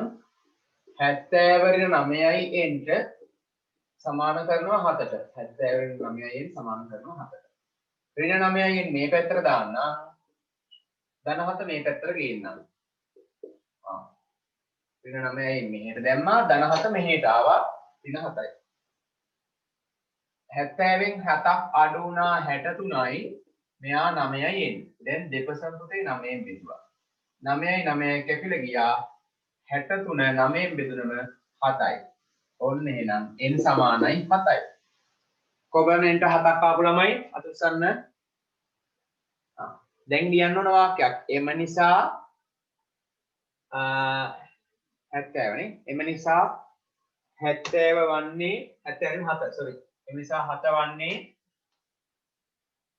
Speaker 1: 70 ඍණ 9යි n ට සමාන කරනවා 7ට. 70 ඍණ 9යි n සමාන කරනවා 7ට. ඍණ 9යි මේ පැත්තට දාන්න. ධන 7 මේ පැත්තට ගේන්න. ඍණ 9යි මෙහෙට දැම්මා ධන 7 මෙහෙට ආවා ඍණ 7යි. 70න් 7ක් අඩු වුණා 63යි. මෙයා 9යි එන්නේ. දැන් දෙපසම් පුතේ 9ෙන් බෙදුවා. 9යි 9යි කැපිලා ගියා 63 9ෙන් බෙදුනම 7යි. ඔන්න එහෙනම් n සමානයි 7යි. කොබලෙන්ට 7ක් ආපු ළමයි අත උස්සන්න. දැන් ලියන්න ඕන වාක්‍යයක්. එම නිසා 70 නේ. එම නිසා 70 වන්නේ 70 7 sorry. එම නිසා 7 වන්නේ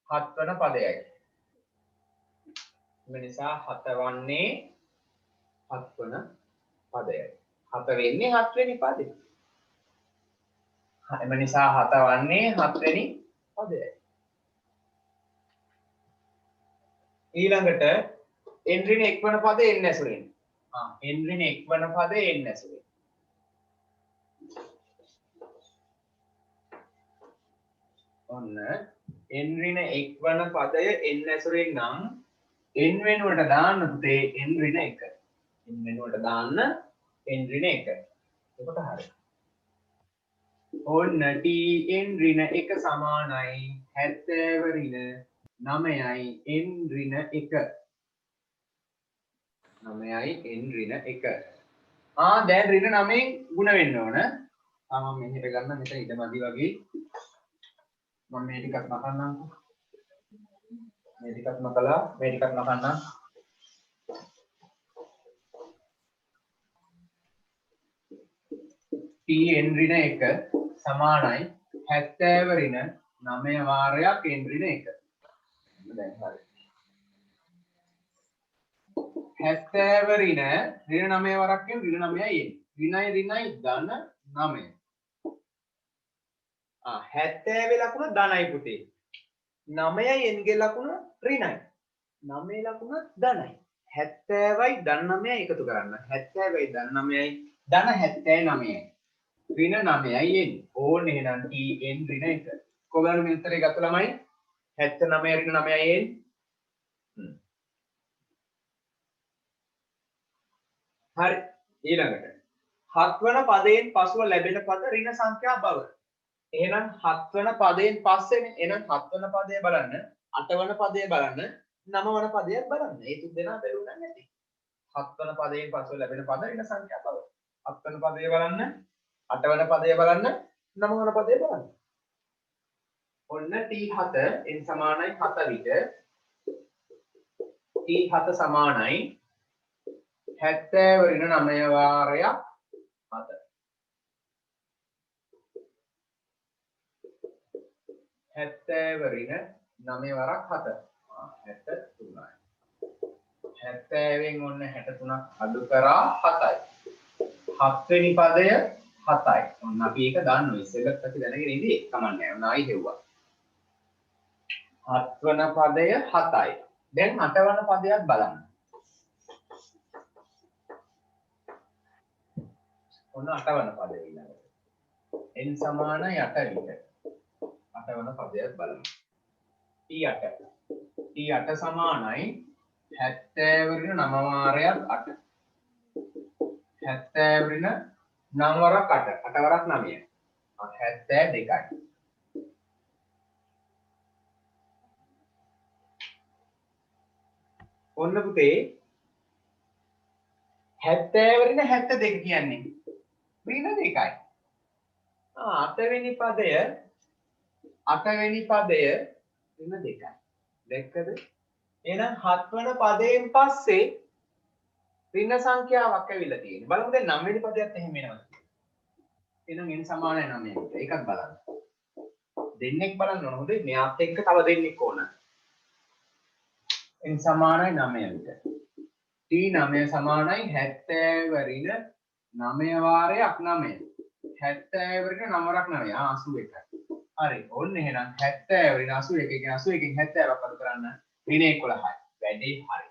Speaker 1: 7 වන පදයයි. එම නිසා 7 වන්නේ 7 වන පදයයි. 7 වෙන්නේ 7 වෙනි පදේ. එම නිසා 7 වන්නේ 7 වෙනි පදයයි. ඊළඟට n ඍණ 1 වන පදේ n ඇසුරෙන්. n ඍණ 1 වන පදේ n ඇසුරෙන්. ඔන්න n ඍණ 1 වන පදය n ඇසුරෙන් නම් n වෙනුවට දාන්න පුතේ n ඍණ 1. n වෙනුවට දාන්න n ඍණ 1. එතකොට හරි. ඔන්න tn ඍණ 1 සමානයි 70 ඍණ 9යි n ඍණ 1. 9යි n ඍණ 1. දැන් ඍණ 9න් ගුණ වෙන්න ඕන. මම මෙහෙට ගන්න මෙතන ඉඩ මදි වගේ. මම මේ ටිකක් නකන්නම්කෝ. මේ ටිකක් නකලා මේ ටිකක් නකන්නම්. tn ඍණ 1 සමානයි 70 ඍණ 9 වාරයක් n ඍණ 1. දැන් හරි. 70 ඍණ 9 වරක් න් ඍණ 9යි එන්නේ. ඍණයි ඍණයි ධන 9. 70 ලකුණ ධනයි පුතේ. 9යි n ගේ ලකුණ ඍණයි. 9 ලකුණ ධනයි. 70යි ධන 9යි එකතු කරන්න. 70යි ධන 9යි ධන 79යි. ඍණ 9යි එන්නේ. ඕන්න එහෙනම් tn ඍණ 1. කොහොමද මේ උත්තරේ ගත්ත ළමයි? 79 ඍණ 9යි එන්නේ. හරි. ඊළඟට 7 වන පදයෙන් පසුව ලැබෙන පද ඍණ සංඛ්‍යා බව. එහෙනම් 7 වන පදයෙන් පස්සේනේ. එහෙනම් 7 වන පදය බලන්න, 8 වන පදය බලන්න, 9 වන පදයත් බලන්න. මේ තුන් දෙනා බැලුණා නැති. 7 වන පදයෙන් පසුව ලැබෙන පද ඍණ සංඛ්‍යා බව. 7 වන පදය බලන්න, 8 වන පදය බලන්න, 9 වන පදය බලන්න. ඔන්න t7 n සමානයි 7 විට t7 සමානයි 70 ඍණ 9 වාරයක් 7. 70 ඍණ 9 වරක් 7. 73යි. 70න් ඔන්න 63ක් අඩු කරා 7යි. 7 වෙනි පදය 7යි. ඔන්න අපි ඒක දන්නවා. ඉස්සෙල්ලත් අපි දැනගෙන ඉඳී. කමන්නේ. ඔන්න ආයි හෙව්වා. 7 වන පදය 7යි. දැන් 8 වන පදයක් බලන්න. ඔන්න 8 වන පදය ඊළඟට. n සමානයි 8 විට. 8 වන පදයක් බලමු. t8. t8 සමානයි 70 ඍණ 9 වාරයක් 8. 70 ඍණ 9 වරක් 8. 8 වරක් 9යි. 72යි. ඔන්න පුතේ 70 ඍණ 72 කියන්නේ ඍණ 2යි. 8 වෙනි පදය ඍණ 2යි. දැක්කද? එහෙනම් 7 වන පදයෙන් පස්සේ ඍණ සංඛ්‍යාවක් ඇවිල්ලා තියෙනවා. බලමු දැන් 9 වෙනි පදයත් එහෙම එනවා. එහෙනම් n සමානයි 9ට. ඒකත් බලන්න. දෙන්නෙක් බලන්න ඕන. හොඳේ. මෙයාත් එක්ක තව දෙන්නෙක් ඕන. n සමානයි 9ට. t9 සමානයි 70 ඍණ 9 වාරයක් 9. 70 ඍණ 9 වරක් 9. 81යි. හරි. ඔන්න එහෙනම් 70 ඍණ 81 කියන 81කින් 70ක් අඩු කරන්න ඍණ 11යි. වැඩේ හරි.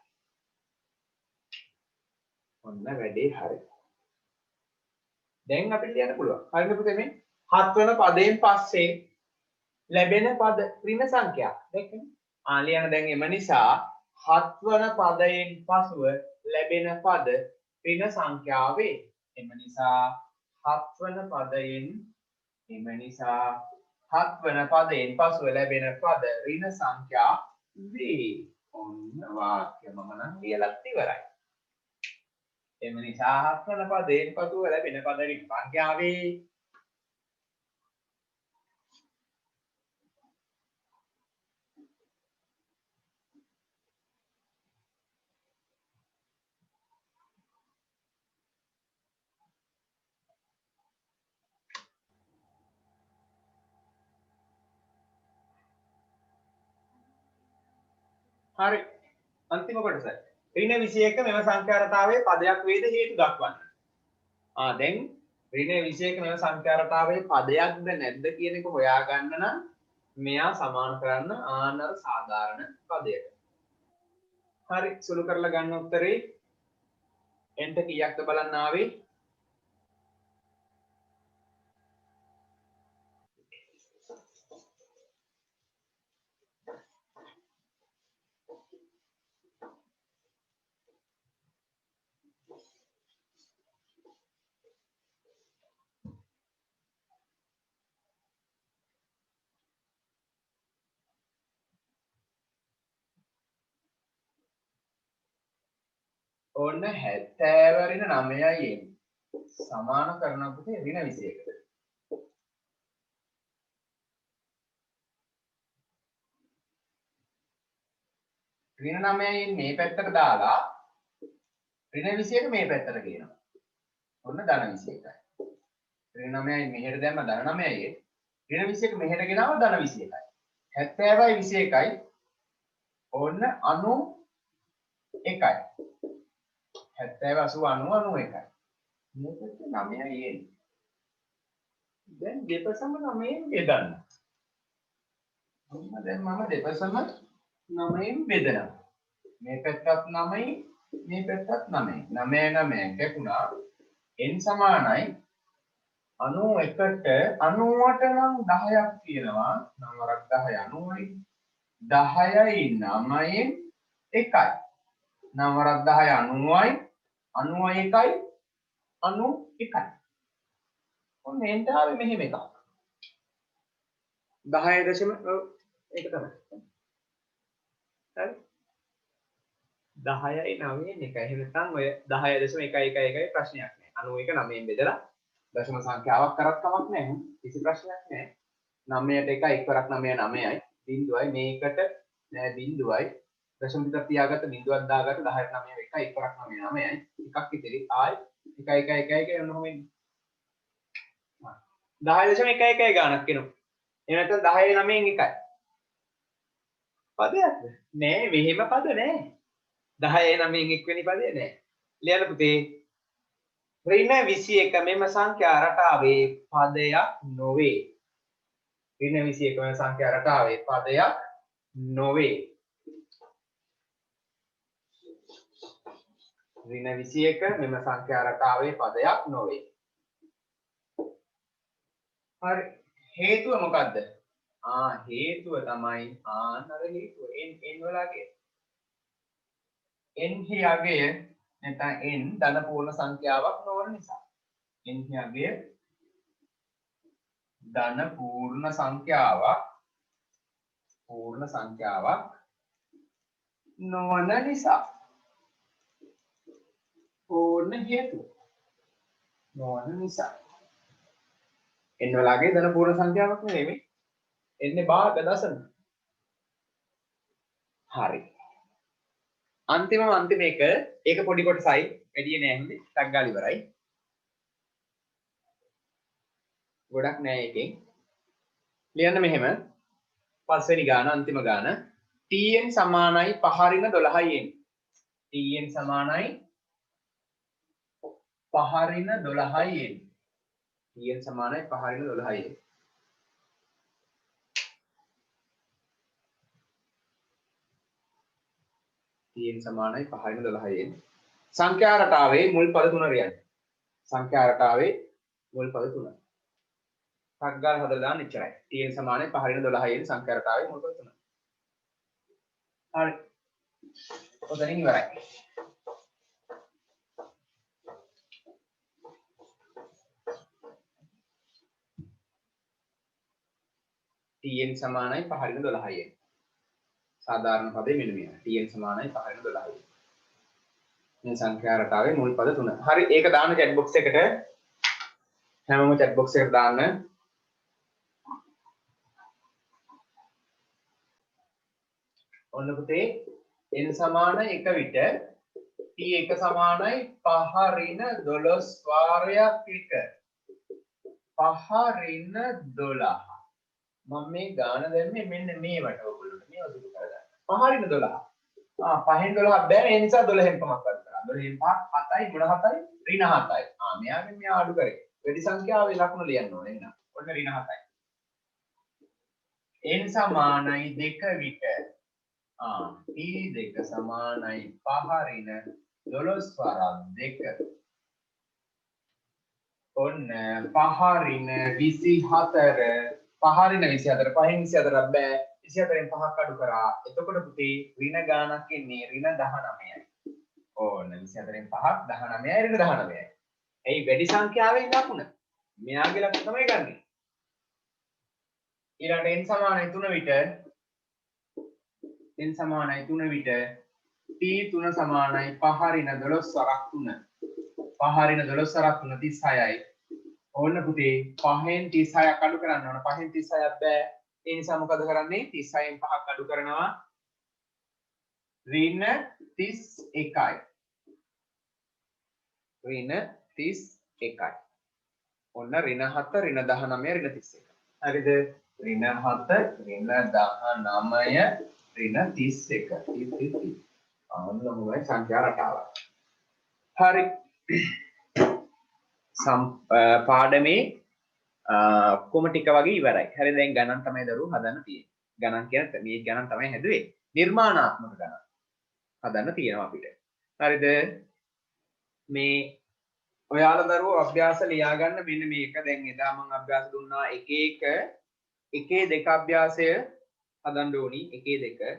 Speaker 1: ඔන්න වැඩේ හරි. දැන් අපිට ලියන්න පුළුවන්. හරිද පුතේ මේ 7 වෙනි පදයෙන් පස්සේ ලැබෙන පද ඍණ සංඛ්‍යා. දැක්කනේ? ලියන්න දැන් එම නිසා 7 වන පදයෙන් පසුව ලැබෙන පද ඍණ සංඛ්‍යා වේ. එම නිසා 7 වන පදයෙන් පසුව ලැබෙන පද ඍණ සංඛ්‍යා වේ. ඔන්න වාක්‍ය මම නම් ලියලත් ඉවරයි. එම නිසා 7 වන පදයෙන් පසුව ලැබෙන පද ඍණ සංඛ්‍යා වේ. හරි අන්තිම කොටස ඍණ 21 මෙම සංඛ්‍යා රටාවේ පදයක් වේද හේතු දක්වන්න. දැන් ඍණ 21 මෙම සංඛ්‍යා රටාවේ පදයක්ද නැද්ද කියන එක හොයාගන්න නම් මෙයා සමාන කරන්න ආනර සාධාරණ පදයට. හරි සුළු කරලා ගන්න උත්තරේ එන්ට කීයක්ද බලන්න ආවේ? ඔන්න 70 ඍණ 9යි සමාන කරන පුතේ ඍණ 21ට. ඍණ 9යි මේ පැත්තට දාලා ඍණ 21 මේ පැත්තට ගේනවා. ඔන්න ධන 21යි. ඍණ 9යි මෙහෙට දැම්ම ධන 9යි. ඍණ 21 මෙහෙට ගෙනාව ධන 21යි. 70යි 21යි ඔන්න 91යි. 70 80 91යි. මේකට 9යි එන්නේ. දැන් දෙපසම 9ෙන් බෙදන්න. දැන් මම දෙපසම 9ෙන් බෙදනවා. මේ පැත්තත් 9යි මේ පැත්තත් 9යි. 9 9 කැපුණා. n සමානයි 91ට 90ට නම් 10ක් තියෙනවා. 9 වරක් 10 90යි. 10යි 9ෙන් 1යි. 9 වරක් 10 90යි. 91යි 91යි. ඔන්න එන්ට ආවේ මෙහෙම එකක්. 10 දශම ඒක තමයි. හරි. 10යි 9න් 1යි. එහෙම නැත්නම් ඔය 10.111 ප්‍රශ්නයක් නෑ. 91 9ෙන් බෙදලා දශම සංඛ්‍යාවක් කරත් කමක් නෑ. කිසි ප්‍රශ්නයක් නෑ. 9ට 1 1 වරක් 9 9යි. බිංදුවයි මේකට නෑ බිංදුවයි. දශම පිටක් තියාගත්ත බිංදුවක් දාගත්ත 10ට 9 1 1 වරක් 9 9යි. එකක් ඉතිරි ආයි 1 1 1 1 යන්න කොහොමද? 10.111 ගානක් එනවා. එහෙම නැත්නම් 10 9න් 1යි. පදයක්ද? නෑ මෙහෙම පද නෑ. 10 9න් 1 වෙනි පදේ නෑ. ලියන්න පුතේ. ඍණ 21 මෙම සංඛ්‍යා රටාවේ පදයක් නොවේ. ඍණ 21 මෙම සංඛ්‍යා රටාවේ පදයක් නොවේ. ඍණ 21 මෙම සංඛ්‍යා රටාවේ පදයක් නොවේ. හරි හේතුව මොකද්ද? හේතුව තමයි අර හේතුව n වලගේ n හියගේ නැත්නම් n ධන පූර්ණ සංඛ්‍යාවක් නොවන නිසා. n හියගේ ධන පූර්ණ සංඛ්‍යාවක් නොවන නිසා. ඕන හේතුව නොවන නිසා. n වලගේ ධන පූර්ණ සංඛ්‍යාවක් නෙමෙයි. එන්නේ භාග දශම. හරි. අන්තිම එක ඒක පොඩි කොටසයි වැඩි නෑ හොඳේ. ටක් ගාලා ඉවරයි. ගොඩක් නෑ එකෙන්. ලියන්න මෙහෙම. පස්වෙනි ගාන අන්තිම ගාන tn සමානයි 5 ඍණ 12යි n. tn සමානයි 5 ඍණ 12යි n. tn සමානයි 5 ඍණ 12යි n. tn සමානයි 5 ඍණ 12යි n. සංඛ්‍යා රටාවේ මුල් පද තුන රියන්න. සංඛ්‍යා රටාවේ මුල් පද තුන. ටක් ගාලා හදලා දාන්න ඉච්චරයි. tn සමානයි 5 ඍණ 12යි n සංඛ්‍යා රටාවේ මුල් පද තුන. හරි. ඔතනින් ඉවරයි. tn සමානයි 5/12යි. සාධාරණ පදේ මෙන්න මේක. tn සමානයි 5/12යි. මේ සංඛ්‍යා රටාවේ මුල් පද 3. හරි ඒක දාන්න chat box එකට. හැමෝම chat box එකට දාන්න. ඔන්න පුතේ n සමාන 1 විට t1 සමානයි 5/12 වාරයක් විට 5/12 මම මේ ගාන දැම්මේ මෙන්න මේවට ඔයගොල්ලන්ට මේව දුරු කරගන්න 5/12 5/12 බෑ ඒ නිසා 12න් 5ක් අඩු කරා 12න් 5 7යි ගුණ 7යි ඍණ 7යි මෙයාගෙන් මෙයා අඩු කරේ වැඩි සංඛ්‍යාවේ ලකුණු ලියන්න ඕනේ එහෙනම් ඔන්න ඍණ 7යි n සමානයි 2 විට t2 සමානයි 5/12 වරක් 2 ඔන්න 5/24 5/24 5/24 බෑ 24න් 5ක් අඩු කරා එතකොට පුතේ ඍණ ගානක් එන්නේ ඍණ 19යි ඕන්න 24න් 5ක් 19යි ඍණ 19යි එයි වැඩි සංඛ්‍යාවෙන් ලකුණ මෙයාගේ ලකුණ තමයි ගන්නෙ ඊළඟට n සමානයි 3 විට n සමානයි 3 විට t3 සමානයි 5/12 වරක් 3 5/12 වරක් 3 36යි ඕන්න පුතේ 5න් 36ක් අඩු කරන්න ඕන 5න් 36ක් බෑ ඒ නිසා මොකද කරන්නේ 36න් 5ක් අඩු කරනවා ඍණ 31යි ඍණ 31යි ඔන්න ඍණ 7 ඍණ 19 ඍණ 31 හරිද ඍණ 7 ඍණ 19 ඍණ 31 ඔන්න මොකයි සංඛ්‍යා රටාව හරි පාඩමේ ඔක්කොම ටික වගේ ඉවරයි. හරි දැන් ගණන් තමයි දරුවෝ හදන්න තියෙන්නේ. ගණන් කියන්නේ මේ ගණන් තමයි හැදුවේ. නිර්මාණාත්මක ගණන් හදන්න තියෙනවා අපිට. හරිද? මේ ඔයාලා දරුවෝ අභ්‍යාස ලියා ගන්න මෙන්න මේක දැන් එදා මම අභ්‍යාස දුන්නා 1 2 අභ්‍යාසය හදන්න ඕනි 1 2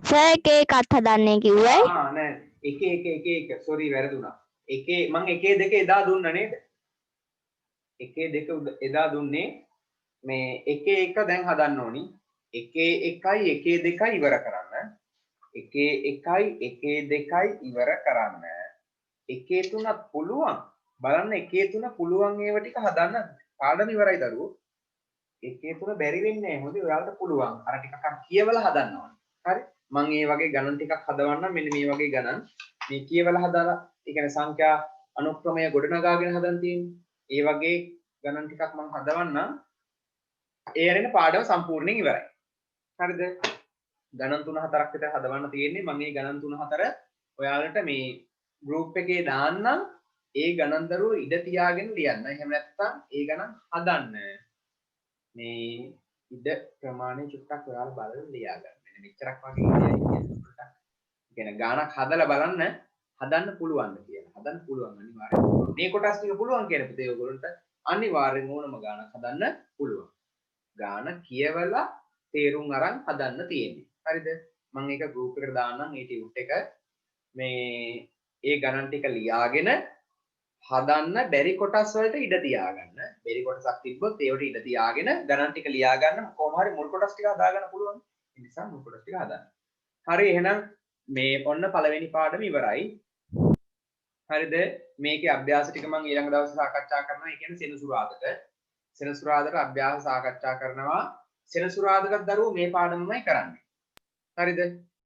Speaker 3: සර් එක එකත් හදන්නේ කිව්වයි
Speaker 1: නෑ 1 සෝරි වැරදුනා 1 මම 1 2 එදා දුන්නා නේද 1 2 එදා දුන්නේ මේ 1 1 දැන් හදන්න ඕනි 1 1යි 1 2යි ඉවර කරන්න 1 1යි 1 2යි ඉවර කරන්න 1 3ත් පුළුවන් බලන්න 1 3 පුළුවන් ඒව ටික හදන්න පාඩම ඉවරයි දරුවෝ 1 3 බැරි වෙන්නේ නැහැ හොඳේ ඔයාලට පුළුවන් අර ටිකක් කියවලා හදන්න ඕනේ හරි මම මේ වගේ ගණන් ටිකක් හදවන්නම් මෙන්න මේ වගේ ගණන් මේ කියවලා හදාලා ඒ කියන්නේ සංඛ්‍යා අනුක්‍රමය ගොඩනගාගෙන හදන් තියෙන්නේ ඒ වගේ ගණන් ටිකක් මම හදවන්නම් ඒ ඇරෙන පාඩම සම්පූර්ණයෙන් ඉවරයි හරිද ගණන් 3-4ක් විතර හදවන්න තියෙන්නේ මම මේ ගණන් 3-4 ඔයාලට මේ ගෲප් එකේ දාන්නම් ඒ ගණන් දරුවෝ ඉඩ තියාගෙන ලියන්න එහෙම නැත්නම් ඒ ගණන් හදන්න මේ ඉඩ ප්‍රමාණය චුට්ටක් ඔයාලා බලලා ලියා ගන්න මෙච්චරක් වගේ කියන්නේ ගානක් හදලා බලන්න හදන්න පුළුවන්ද කියලා. හදන්න පුළුවන් අනිවාර්යයෙන්. මේ කොටස් ටික පුළුවන් කියන පුතේ ඔයගොල්ලන්ට අනිවාර්යෙන් ඕනම ගානක් හදන්න පුළුවන්. ගාන කියවලා තේරුම් අරන් හදන්න තියෙන්නේ. හරිද? මම ඒක ගෲප් එකට දාන්නම් මේ ටියුට් එක. මේ ඒ ගණන් ටික ලියාගෙන හදන්න බැරි කොටස් වලට ඉඩ තියාගන්න. බැරි කොටසක් තිබ්බොත් ඒවට ඉඩ තියාගෙන ගණන් ටික ලියා ගන්න කොහොම හරි මුල් කොටස් ටික හදාගන්න පුළුවන්. ඒ නිසා මුල් කොටස් ටික හදන්න. හරි එහෙනම් මේ ඔන්න පළවෙනි පාඩම ඉවරයි. හරිද? මේකේ අභ්‍යාස ටික මම ඊළඟ දවසේ සාකච්ඡා කරනවා. ඒ කියන්නේ සෙනසුරාදාට අභ්‍යාස සාකච්ඡා කරනවා. සෙනසුරාදාට දරුවෝ මේ පාඩමමයි කරන්නේ. හරිද?